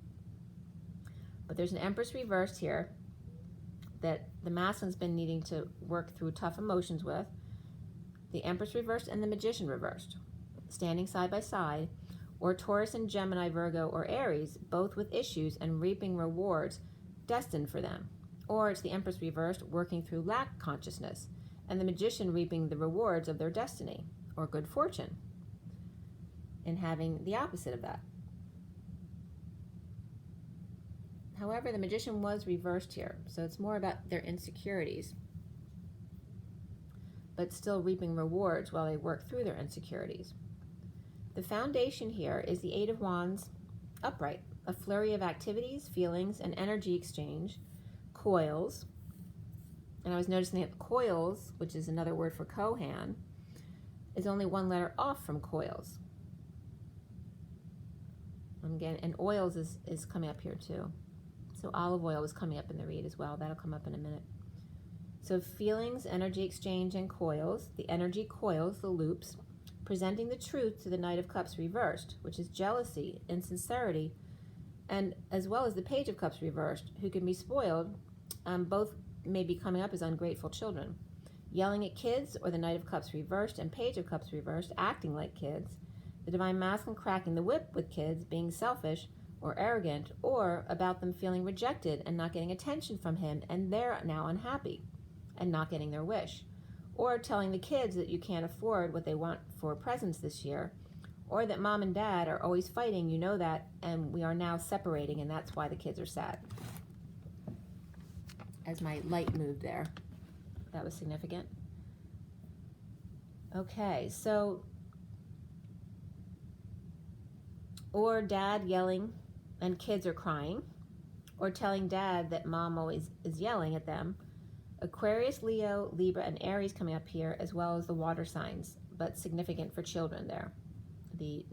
But there's an Empress reversed here that the masculine's been needing to work through tough emotions with. The Empress reversed and the Magician reversed, standing side by side, or Taurus and Gemini, Virgo, or Aries, both with issues and reaping rewards destined for them. Or it's the Empress reversed, working through lack consciousness, and the Magician reaping the rewards of their destiny, or good fortune, in having the opposite of that. However, the Magician was reversed here, so it's more about their insecurities, but still reaping rewards while they work through their insecurities. The foundation here is the 8 of Wands upright, a flurry of activities, feelings, and energy exchange, coils. And I was noticing that coils, which is another word for Kohan, is only 1 letter off from coils. Again, and oils is coming up here too. So olive oil is coming up in the read as well. That'll come up in a minute. So feelings, energy exchange, and coils. The energy coils, the loops, presenting the truth to the Knight of Cups reversed, which is jealousy, insincerity, and as well as the Page of Cups reversed, who can be spoiled. Both may be coming up as ungrateful children. Yelling at kids, or the Knight of Cups reversed and Page of Cups reversed, acting like kids. The Divine Masculine cracking the whip with kids, being selfish or arrogant, or about them feeling rejected and not getting attention from him, and they're now unhappy and not getting their wish. Or telling the kids that you can't afford what they want for presents this year, or that mom and dad are always fighting, you know that, and we are now separating, and that's why the kids are sad. As my light moved there, that was significant. Okay, so, or dad yelling and kids are crying, or telling dad that mom always is yelling at them. Aquarius, Leo, Libra, and Aries coming up here, as well as the water signs, but significant for children there. The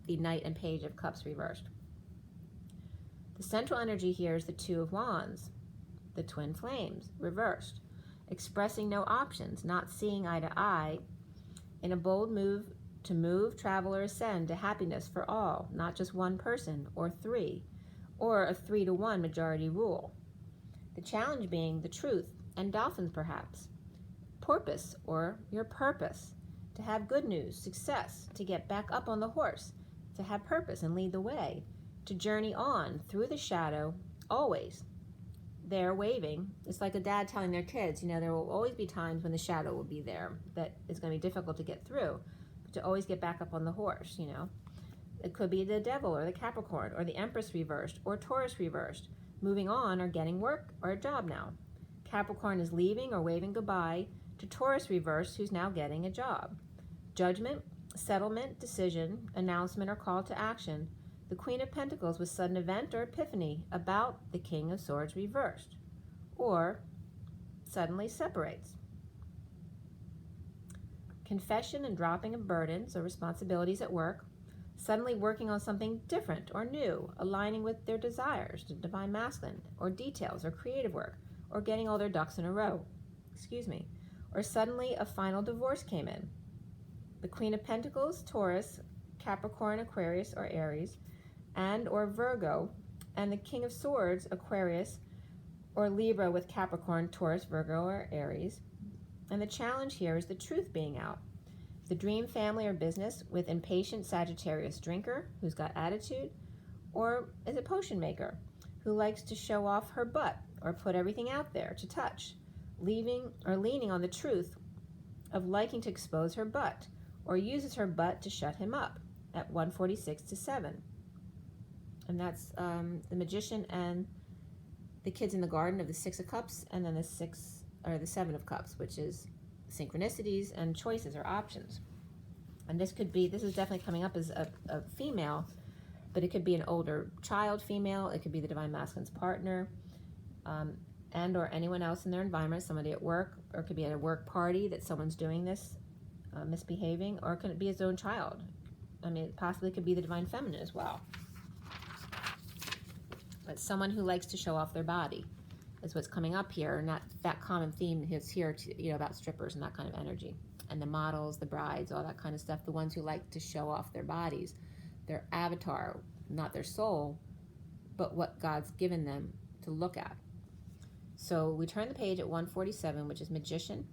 Knight and Page of Cups reversed. The central energy here is the 2 of Wands, the twin flames, reversed, expressing no options, not seeing eye to eye, in a bold move to move, travel, or ascend to happiness for all, not just one person or three, or a 3-to-1 majority rule. The challenge being the truth and dolphins perhaps, porpoise or your purpose, to have good news, success, to get back up on the horse, to have purpose and lead the way, to journey on through the shadow, always. They're waving. It's like a dad telling their kids, there will always be times when the shadow will be there that is going to be difficult to get through, but to always get back up on the horse, It could be the devil or the Capricorn or the Empress reversed or Taurus reversed, moving on or getting work or a job now. Capricorn is leaving or waving goodbye to Taurus reversed, who's now getting a job. Judgment, settlement, decision, announcement, or call to action. The Queen of Pentacles with sudden event or epiphany about the King of Swords reversed, or suddenly separates. Confession and dropping of burdens or responsibilities at work, suddenly working on something different or new, aligning with their desires, the divine masculine, or details or creative work, or getting all their ducks in a row, or suddenly a final divorce came in. The Queen of Pentacles, Taurus, Capricorn, Aquarius, or Aries, and or Virgo, and the King of Swords, Aquarius, or Libra with Capricorn, Taurus, Virgo, or Aries. And the challenge here is the truth being out. The dream family or business with impatient Sagittarius drinker who's got attitude, or is a potion maker who likes to show off her butt or put everything out there to touch, leaving or leaning on the truth of liking to expose her butt, or uses her butt to shut him up at 146 to 7. And that's the Magician and the Kids in the Garden of the Six of Cups, and then the Seven of Cups, which is synchronicities and choices or options. And this is definitely coming up as a female, but it could be an older child female, it could be the divine masculine's partner, and or anyone else in their environment, somebody at work, or it could be at a work party that someone's doing this, misbehaving, or it could be his own child. It possibly could be the divine feminine as well. But someone who likes to show off their body is what's coming up here, not that common theme is here about strippers and that kind of energy. And the models, the brides, all that kind of stuff, the ones who like to show off their bodies, their avatar, not their soul, but what God's given them to look at. So we turn the page at 147, which is Magician,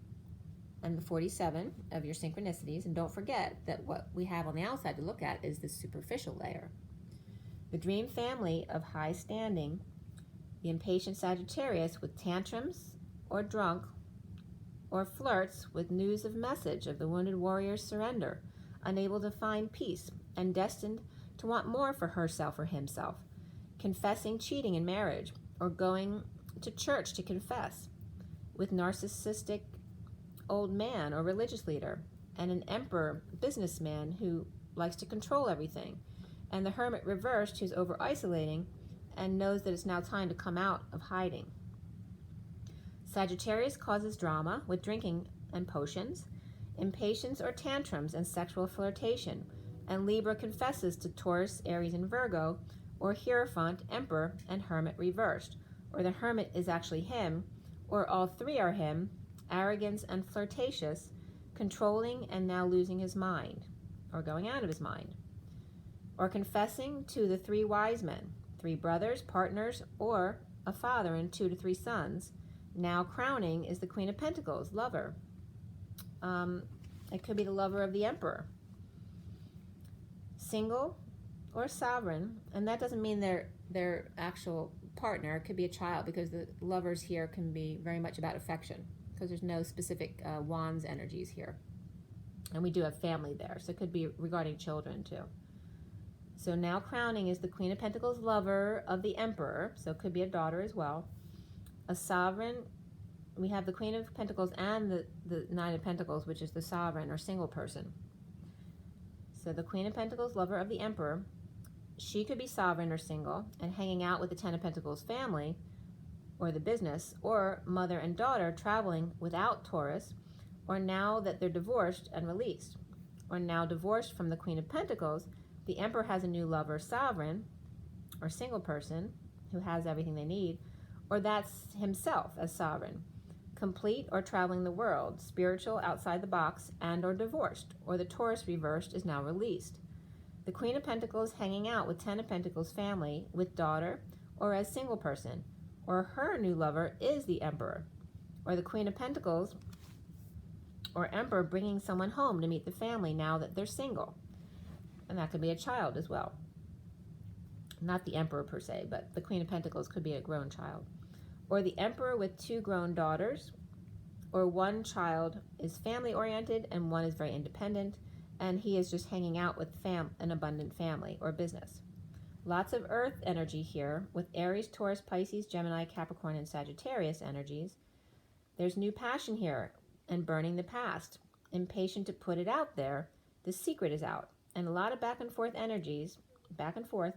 and the 47 of your synchronicities. And don't forget that what we have on the outside to look at is the superficial layer. The dream family of high standing, the impatient Sagittarius with tantrums or drunk, or flirts with news of message of the wounded warrior's surrender, unable to find peace and destined to want more for herself or himself, confessing cheating in marriage or going to church to confess, with narcissistic old man or religious leader, and an emperor businessman who likes to control everything, and the hermit reversed who's over-isolating and knows that it's now time to come out of hiding. Sagittarius causes drama with drinking and potions, impatience or tantrums and sexual flirtation, and Libra confesses to Taurus, Aries, and Virgo, or Hierophant, Emperor, and Hermit reversed, or the Hermit is actually him, or all three are him, arrogance and flirtatious, controlling and now losing his mind, or going out of his mind, or confessing to the three wise men, 3 brothers, partners, or a father and 2 to 3 sons. Now crowning is the Queen of Pentacles, lover. It could be the lover of the Emperor. Single or sovereign, and that doesn't mean their actual partner. It could be a child, because the lovers here can be very much about affection, because there's no specific wands energies here. And we do have family there, so it could be regarding children too. So now crowning is the Queen of Pentacles, lover of the Emperor, so it could be a daughter as well. A sovereign, we have the Queen of Pentacles and the Nine of Pentacles, which is the sovereign or single person. So the Queen of Pentacles, lover of the Emperor, she could be sovereign or single and hanging out with the Ten of Pentacles family or the business, or mother and daughter traveling without Taurus, or now that they're divorced and released, or now divorced from the Queen of Pentacles, the Emperor has a new lover, sovereign or single person who has everything they need, or that's himself as sovereign, complete or traveling the world, spiritual outside the box, and or divorced, or the Taurus reversed is now released. The Queen of Pentacles hanging out with Ten of Pentacles family, with daughter, or as single person, or her new lover is the Emperor, or the Queen of Pentacles or Emperor bringing someone home to meet the family now that they're single. And that could be a child as well. Not the Emperor per se, but the Queen of Pentacles could be a grown child. Or the Emperor with two grown daughters, or one child is family oriented and one is very independent, and he is just hanging out with an abundant family or business. Lots of earth energy here with Aries, Taurus, Pisces, Gemini, Capricorn, and Sagittarius energies. There's new passion here and burning the past. Impatient to put it out there, the secret is out. And a lot of back and forth energies, back and forth,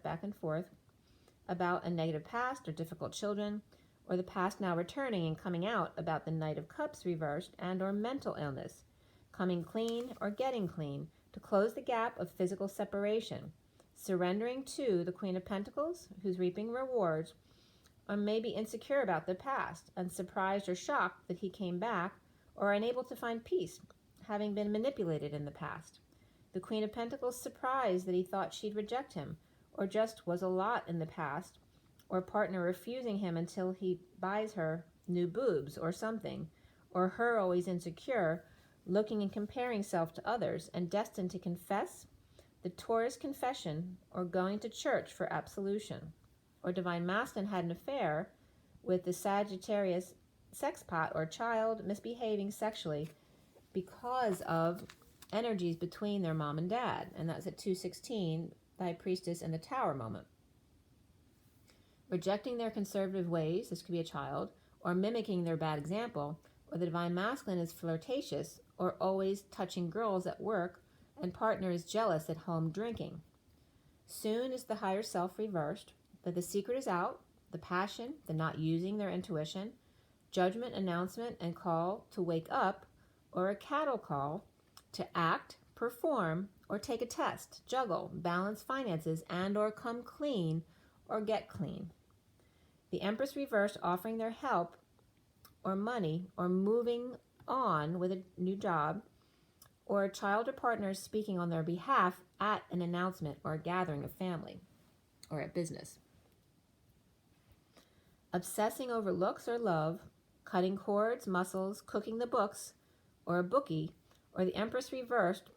about a negative past or difficult children, or the past now returning and coming out about the Knight of Cups reversed and or mental illness, coming clean or getting clean to close the gap of physical separation, surrendering to the Queen of Pentacles, who's reaping rewards, or maybe insecure about the past and surprised or shocked that he came back, or unable to find peace, having been manipulated in the past. The Queen of Pentacles surprised that he thought she'd reject him, or just was a lot in the past, or partner refusing him until he buys her new boobs or something, or her always insecure, looking and comparing self to others, and destined to confess the Taurus confession, or going to church for absolution. Or Divine Masculine had an affair with the Sagittarius sexpot or child misbehaving sexually because of energies between their mom and dad. And that's at 216, the High Priestess and the Tower moment. Rejecting their conservative ways, this could be a child, or mimicking their bad example, or the Divine Masculine is flirtatious or always touching girls at work, and partner is jealous at home drinking. Soon is the higher self reversed, but the secret is out, the passion, the not using their intuition, judgment, announcement, and call to wake up, or a cattle call to act, perform, or take a test, juggle, balance finances, and or come clean or get clean. The Empress reversed offering their help or money or moving on with a new job, or a child or partner speaking on their behalf at an announcement or a gathering of family or at business. Obsessing over looks or love, cutting cords, muscles, cooking the books, or a bookie, or the Empress reversed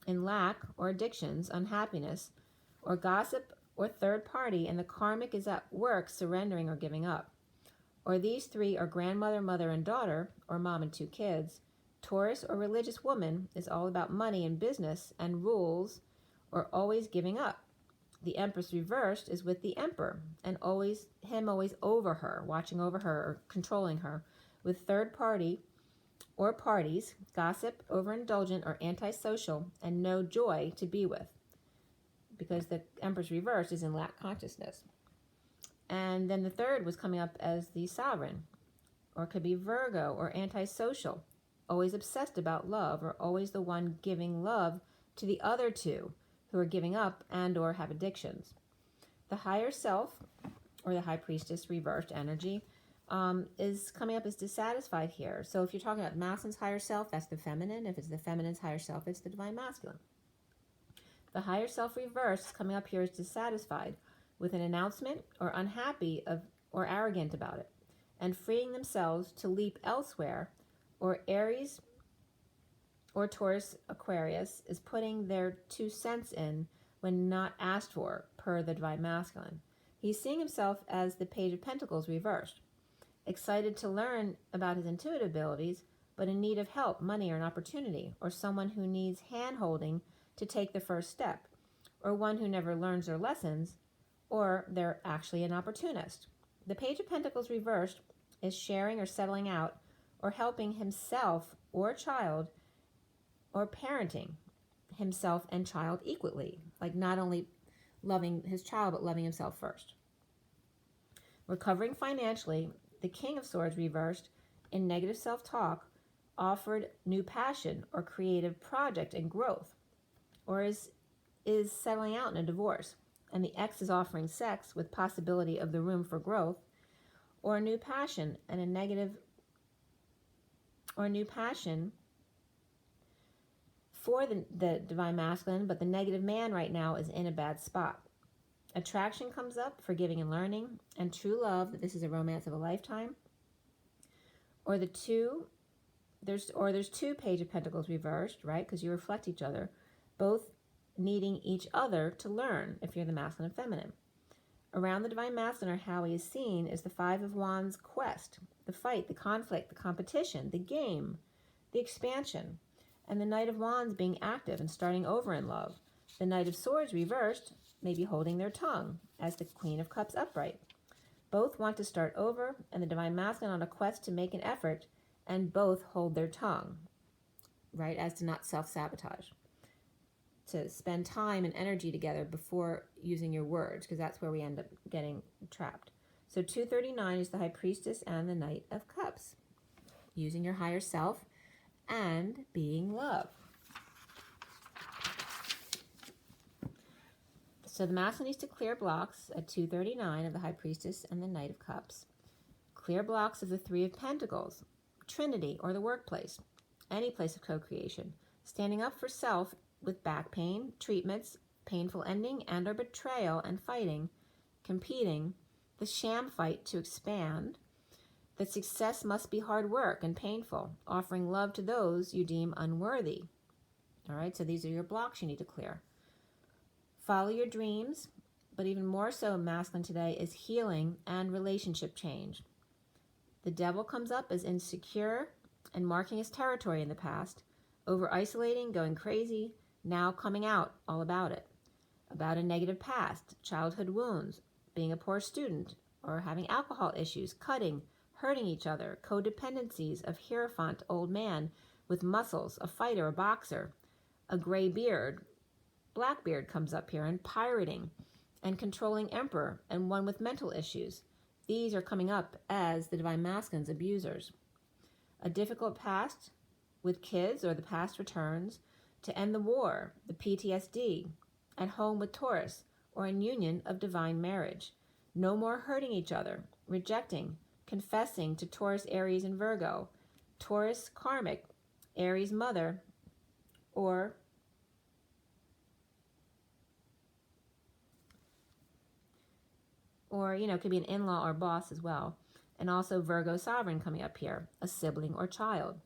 in lack or addictions, unhappiness, or gossip or third party, and the karmic is at work surrendering or giving up. Or these three are grandmother, mother, and daughter, or mom and two kids. Taurus or religious woman is all about money and business and rules, or always giving up. The Empress reversed is with the Emperor, and always over her, watching over her or controlling her, with third party or parties, gossip, overindulgent, or antisocial, and no joy to be with, because the Empress reverse is in lack consciousness. And then the third was coming up as the Sovereign, or it could be Virgo or antisocial, always obsessed about love, or always the one giving love to the other two who are giving up and or have addictions. The higher self, or the High Priestess reversed energy, is coming up as dissatisfied here. So if you're talking about masculine's higher self, that's the feminine. If it's the feminine's higher self, it's the Divine Masculine. The higher self reverse coming up here is dissatisfied with an announcement, or unhappy or arrogant about it, and freeing themselves to leap elsewhere, or Aries or Taurus Aquarius is putting their 2 cents in when not asked for, per the Divine Masculine. He's seeing himself as the Page of Pentacles reversed, excited to learn about his intuitive abilities, but in need of help, money, or an opportunity, or someone who needs hand-holding to take the first step, or one who never learns their lessons, or they're actually an opportunist. The Page of Pentacles reversed is sharing or settling out, or helping himself or child, or parenting himself and child equally, like not only loving his child, but loving himself first. Recovering financially, the King of Swords reversed in negative self-talk offered new passion or creative project and growth, or is settling out in a divorce, and the ex is offering sex with possibility of the room for growth, or a new passion and a negative, or a new passion for the divine masculine, but the negative man right now is in a bad spot. Attraction comes up for giving and learning, and true love, that this is a romance of a lifetime. Or there's two Page of Pentacles reversed, right? Because you reflect each other, both needing each other to learn if you're the masculine and feminine. Around the divine masculine, or how he is seen, is the Five of Wands quest, the fight, the conflict, the competition, the game, the expansion, and the Knight of Wands being active and starting over in love. The Knight of Swords reversed may be holding their tongue as the Queen of Cups upright. Both want to start over, and the divine masculine on a quest to make an effort, and both hold their tongue, right, as to not self-sabotage, to spend time and energy together before using your words, because that's where we end up getting trapped. So 239 is the High Priestess and the Knight of Cups, using your higher self and being love. So the masculine needs to clear blocks at 239 of the High Priestess and the Knight of Cups. Clear blocks of the Three of Pentacles, Trinity, or the workplace, any place of co-creation. Standing up for self with back pain, treatments, painful ending, and or betrayal and fighting, competing, the sham fight to expand, that success must be hard work and painful, offering love to those you deem unworthy. All right, so these are your blocks you need to clear. Follow your dreams, but even more so masculine today is healing and relationship change. The devil comes up as insecure and marking his territory in the past, over-isolating, going crazy, now coming out all about it. About a negative past, childhood wounds, being a poor student, or having alcohol issues, cutting, hurting each other, codependencies of Hierophant, old man with muscles, a fighter, a boxer, a gray beard, Blackbeard comes up here, and pirating, and controlling emperor, and one with mental issues. These are coming up as the divine masculine's abusers. A difficult past with kids, or the past returns, to end the war, the PTSD, at home with Taurus, or in union of divine marriage. No more hurting each other, rejecting, confessing to Taurus, Aries, and Virgo. Taurus karmic, Aries mother, or it could be an in-law or boss as well. And also Virgo sovereign coming up here, a sibling or child.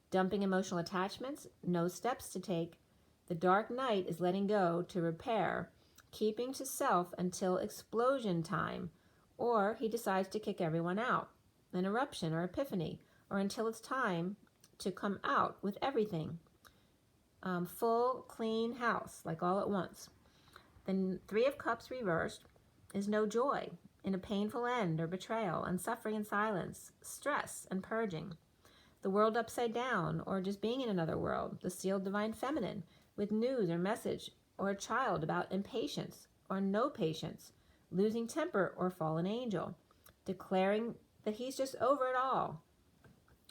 Dumping emotional attachments, no steps to take. The Dark Knight is letting go to repair, keeping to self until explosion time, or he decides to kick everyone out, an eruption or epiphany, or until it's time to come out with everything. Full, clean house, like all at once. The Three of Cups reversed is no joy in a painful end or betrayal, and suffering in silence, stress and purging. The world upside down, or just being in another world. The sealed divine feminine with news or message, or a child about impatience or no patience, losing temper or fallen angel, declaring that he's just over it all.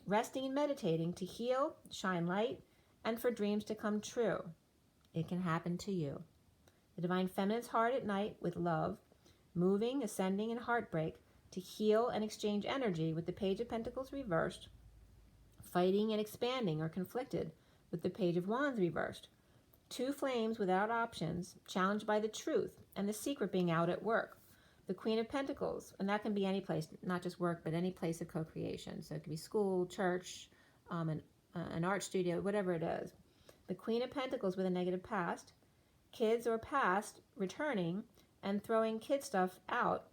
Resting and meditating to heal, shine light, and for dreams to come true. It can happen to you. The divine feminine's heart at night with love, moving, ascending, and heartbreak to heal and exchange energy with the Page of Pentacles reversed, fighting and expanding or conflicted with the Page of Wands reversed. Two flames without options, challenged by the truth and the secret being out at work. The Queen of Pentacles, and that can be any place, not just work, but any place of co-creation. So it could be school, church, an art studio, whatever it is. The Queen of Pentacles with a negative past, kids or past returning and throwing kid stuff out,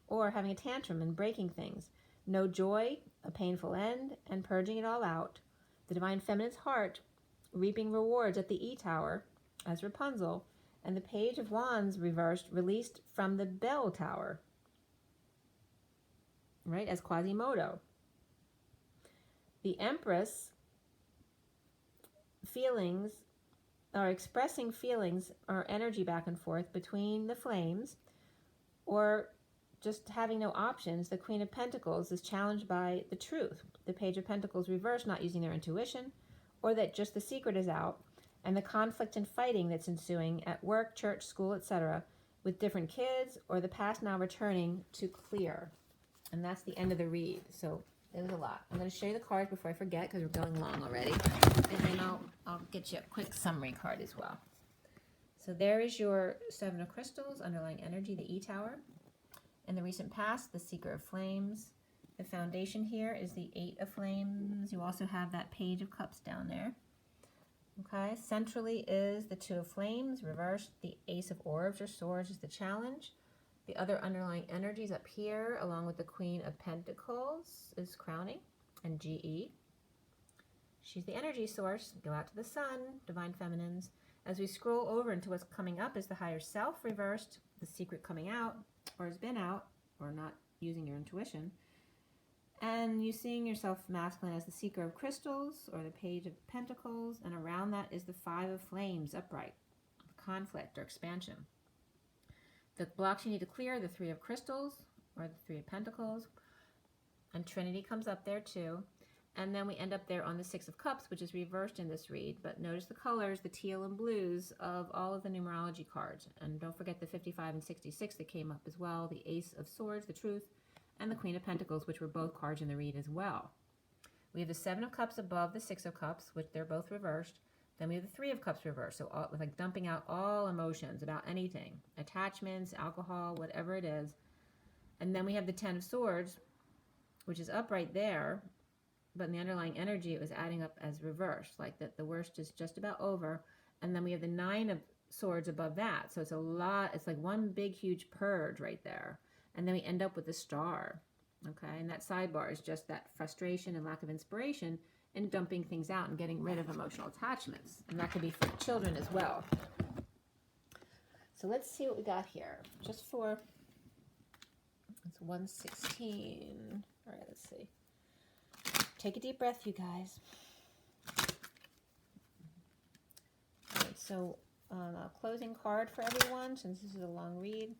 or having a tantrum and breaking things. No joy, a painful end, and purging it all out. The divine feminine's heart, reaping rewards at the E-Tower as Rapunzel, and the Page of Wands reversed, released from the Bell Tower, right, as Quasimodo. The Empress, feelings, or expressing feelings or energy back and forth between the flames, or just having no options. The Queen of Pentacles is challenged by the truth. The Page of Pentacles reversed, not using their intuition, or that just the secret is out, and the conflict and fighting that's ensuing at work, church, school, etc., with different kids, or the past now returning to clear. And that's the end of the read. So it was a lot. I'm going to show you the cards before I forget because we're going long already. And then I'll get you a quick summary card as well. So there is your Seven of Crystals, underlying energy, the E-Tower. In the recent past, the Seeker of Flames. The foundation here is the Eight of Flames. You also have that Page of Cups down there. Okay, centrally is the Two of Flames. Reversed, the Ace of Orbs or Swords is the challenge. The other underlying energies up here, along with the Queen of Pentacles, is crowning, and GE. She's the energy source. Go out to the sun, divine feminines. As we scroll over into what's coming up is the higher self reversed, the secret coming out, or has been out, or not using your intuition. And you seeing yourself masculine as the Seeker of Crystals, or the Page of Pentacles, and around that is the Five of Flames, upright, conflict or expansion. The blocks you need to clear, the Three of Crystals, or the Three of Pentacles, and Trinity comes up there too. And then we end up there on the Six of Cups, which is reversed in this read. But notice the colors, the teal and blues of all of the numerology cards. And don't forget the 55 and 66 that came up as well. The Ace of Swords, the Truth, and the Queen of Pentacles, which were both cards in the read as well. We have the Seven of Cups above the Six of Cups, which they're both reversed. Then we have the Three of Cups reversed. So all, like dumping out all emotions about anything. Attachments, alcohol, whatever it is. And then we have the Ten of Swords, which is upright there. But in the underlying energy, it was adding up as reversed, like that the worst is just about over. And then we have the Nine of Swords above that. So it's a lot, it's like one big, huge purge right there. And then we end up with the Star, okay? And that sidebar is just that frustration and lack of inspiration and dumping things out and getting rid of emotional attachments. And that could be for children as well. So let's see what we got here. Just for, it's 116. All right, let's see. Take a deep breath, you guys. All right, so a closing card for everyone, since this is a long read.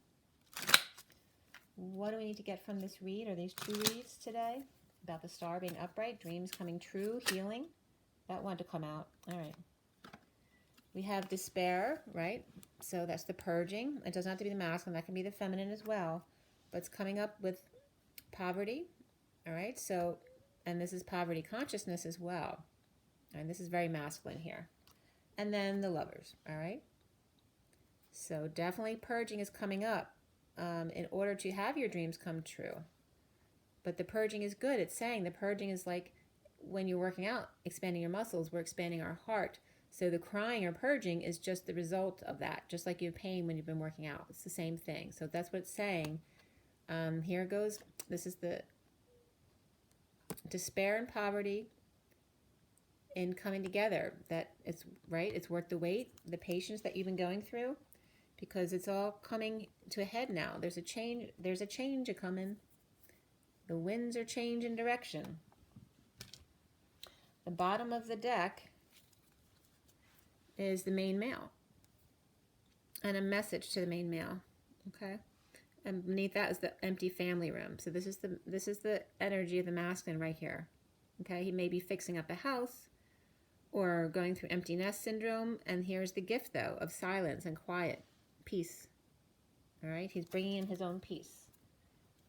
What do we need to get from this read, or these two reads today? About the Star being upright, dreams coming true, healing. That wanted to come out. All right. We have despair, right? So that's the purging. It doesn't have to be the masculine. That can be the feminine as well. But it's coming up with poverty. All right. So, and this is poverty consciousness as well. And this is very masculine here. And then the Lovers. All right. So definitely purging is coming up in order to have your dreams come true. But the purging is good. It's saying the purging is like when you're working out, expanding your muscles, we're expanding our heart. So the crying or purging is just the result of that, just like you have pain when you've been working out. It's the same thing. So that's what it's saying. Here it goes. This is the despair and poverty in coming together. That it's right. It's worth the wait, the patience that you've been going through, because it's all coming to a head now. There's a change. There's a change a coming. The winds are changing direction. The bottom of the deck is the main male and a message to the main male. Okay, and beneath that is the empty family room. So this is the energy of the masculine right here. Okay, he may be fixing up a house or going through empty nest syndrome. And here's the gift though of silence and quiet, peace. All right, he's bringing in his own peace,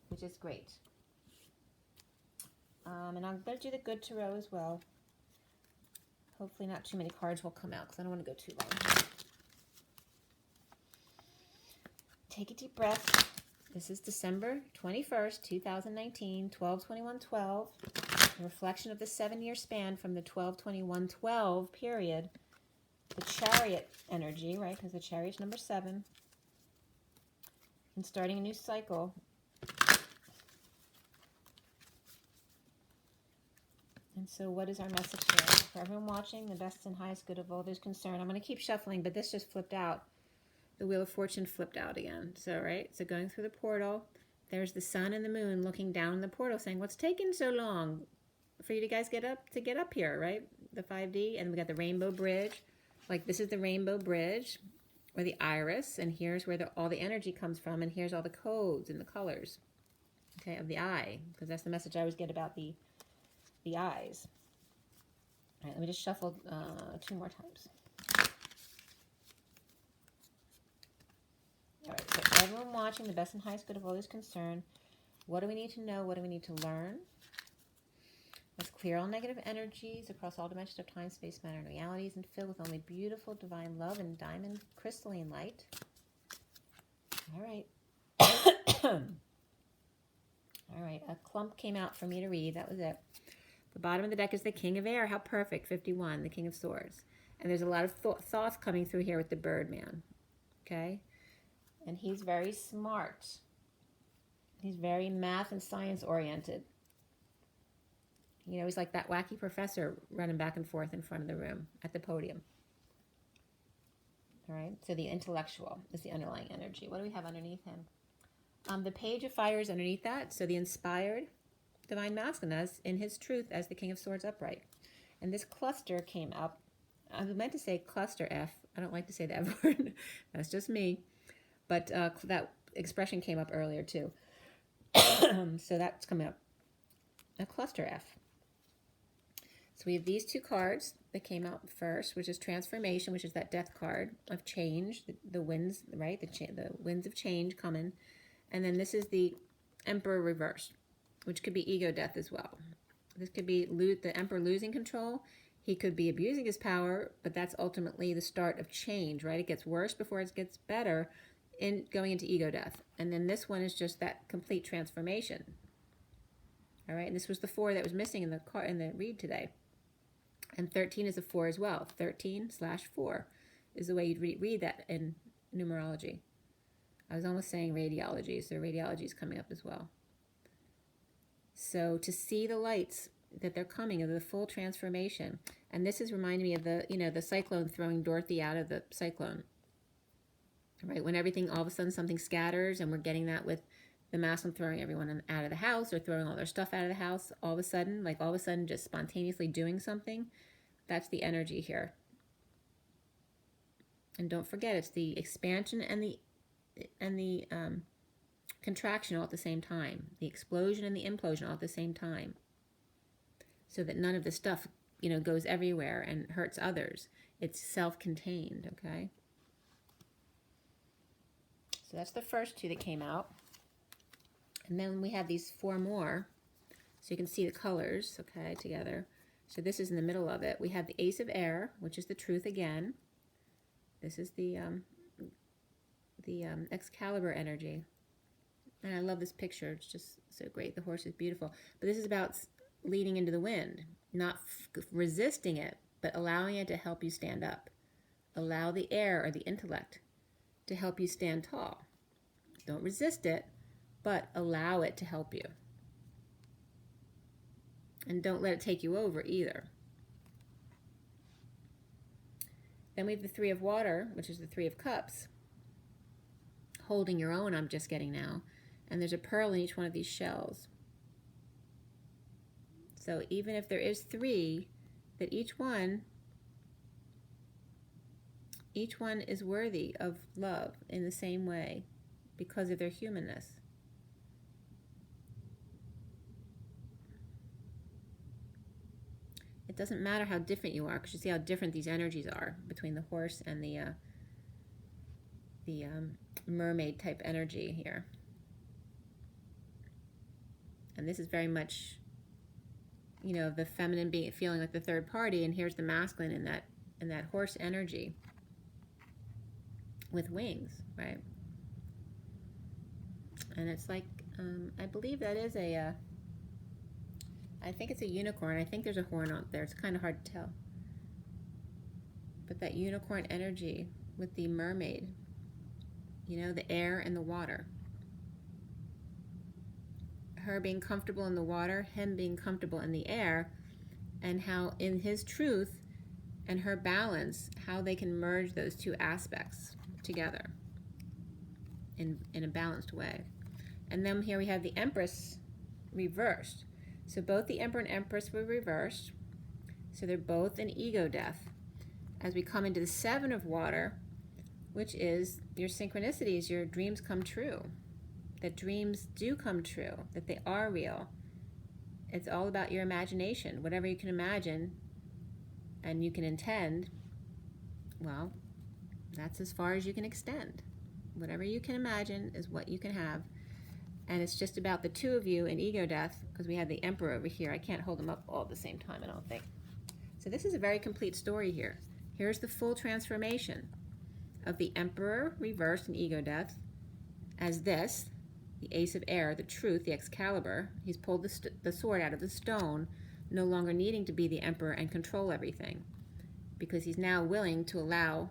which is great. And I'm going to do the Good Tarot as well. Hopefully not too many cards will come out because I don't want to go too long. Take a deep breath. This is December 21st, 2019, 12/21/12. A reflection of the 7-year span from the 12/21/12 period. The Chariot energy, right? Because the Chariot's number 7. And starting a new cycle. And so what is our message here? For everyone watching, the best and highest good of all those concerned. I'm going to keep shuffling, but this just flipped out. The Wheel of Fortune flipped out again. So, right? So going through the portal, there's the sun and the moon looking down in the portal saying, what's taking so long for you guys get up here, right? The 5D. And we got the Rainbow Bridge. Like this is the Rainbow Bridge or the Iris. And here's where all the energy comes from. And here's all the codes and the colors, okay, of the eye. Because that's the message I always get about the eyes. All right, let me just shuffle 2 more times. All right, so everyone watching, the best and highest good of all is concerned. What do we need to know? What do we need to learn? Let's clear all negative energies across all dimensions of time, space, matter, and realities, and fill with only beautiful divine love and diamond crystalline light. All right. All right. A clump came out for me to read. That was it. The bottom of the deck is the King of Air. How perfect. 51, the King of Swords. And there's a lot of thoughts coming through here with the Birdman. Okay? And he's very smart. He's very math and science oriented. You know, he's like that wacky professor running back and forth in front of the room at the podium. All right, so the intellectual is the underlying energy. What do we have underneath him? The Page of Fire is underneath that. So the inspired divine masculine as in his truth as the King of Swords upright. And this cluster came up. I was meant to say cluster F. I don't like to say that word. That's just me. But that expression came up earlier too. So that's coming up. A cluster F. So we have these two cards that came out first, which is transformation, which is that death card of change, the winds, right? The winds of change coming. And then this is the Emperor reversed, which could be ego death as well. This could be the Emperor losing control. He could be abusing his power, but that's ultimately the start of change, right? It gets worse before it gets better in going into ego death. And then this one is just that complete transformation. All right, and this was the 4 that was missing in the read today. And 13 is a 4 as well. 13/4 is the way you'd read that in numerology. I was almost saying radiology, so radiology is coming up as well. So to see the lights that they're coming of the full transformation, and this is reminding me of the cyclone throwing Dorothy out of the cyclone. Right, when everything all of a sudden something scatters, and we're getting that with the masculine throwing everyone out of the house or throwing all their stuff out of the house all of a sudden, just spontaneously doing something. That's the energy here. And don't forget, it's the expansion and the contraction all at the same time. The explosion and the implosion all at the same time. So that none of the stuff, goes everywhere and hurts others. It's self-contained, okay? So that's the first 2 that came out. And then we have these 4 more. So you can see the colors, okay, together. So this is in the middle of it. We have the Ace of Air, which is the truth again. This is the Excalibur energy. And I love this picture. It's just so great. The horse is beautiful. But this is about leading into the wind, not resisting it, but allowing it to help you stand up. Allow the air or the intellect to help you stand tall. Don't resist it, but allow it to help you. And don't let it take you over either. Then we have the 3 of Water, which is the 3 of Cups. Holding your own, I'm just getting now. And there's a pearl in each one of these shells. So even if there is 3, that each one is worthy of love in the same way because of their humanness. It doesn't matter how different you are, because you see how different these energies are between the horse and the mermaid type energy here. And this is very much, the feminine feeling like the third party, and here's the masculine in that horse energy with wings, right? And it's like, I believe that is I think it's a unicorn. I think there's a horn out there. It's kind of hard to tell. But that unicorn energy with the mermaid, the air and the water. Her being comfortable in the water, him being comfortable in the air, and how in his truth and her balance, how they can merge those 2 aspects together in a balanced way. And then here we have the Empress reversed. So both the Emperor and Empress were reversed. So they're both in ego death. As we come into the 7 of Water, which is your synchronicities, your dreams come true. That dreams do come true, that they are real. It's all about your imagination. Whatever you can imagine and you can intend, well, that's as far as you can extend. Whatever you can imagine is what you can have. And it's just about the two of you in ego death, because we have the Emperor over here. I can't hold them up all at the same time, I don't think. So this is a very complete story here. Here's the full transformation of the Emperor reversed in ego death as this, the Ace of Air, the truth, the Excalibur. He's pulled the sword out of the stone, no longer needing to be the Emperor and control everything, because he's now willing to allow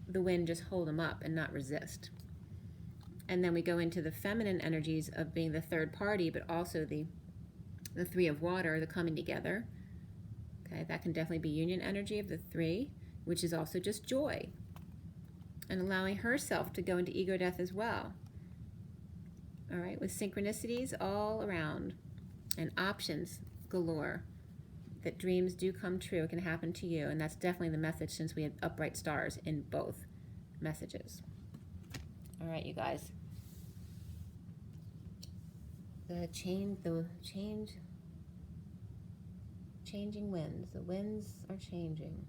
the wind just hold him up and not resist. And then we go into the feminine energies of being the third party, but also the Three of Water, the coming together. Okay, that can definitely be union energy of the three, which is also just joy. And allowing herself to go into ego death as well. All right, with synchronicities all around and options galore, that dreams do come true. It can happen to you, and that's definitely the message, since we had upright stars in both messages. All right, you guys. Changing winds. The winds are changing.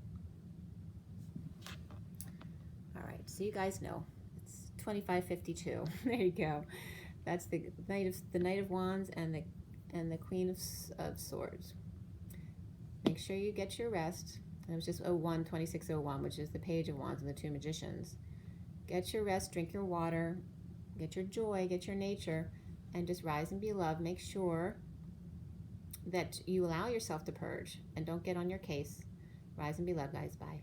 All right, so you guys know it's 2552. There you go. That's the Knight of Wands and the Queen of Swords. Make sure you get your rest. And it was just 2601, which is the Page of Wands and the two Magicians. Get your rest, drink your water, get your joy, get your nature, and just rise and be loved. Make sure that you allow yourself to purge and don't get on your case. Rise and be loved, guys. Bye.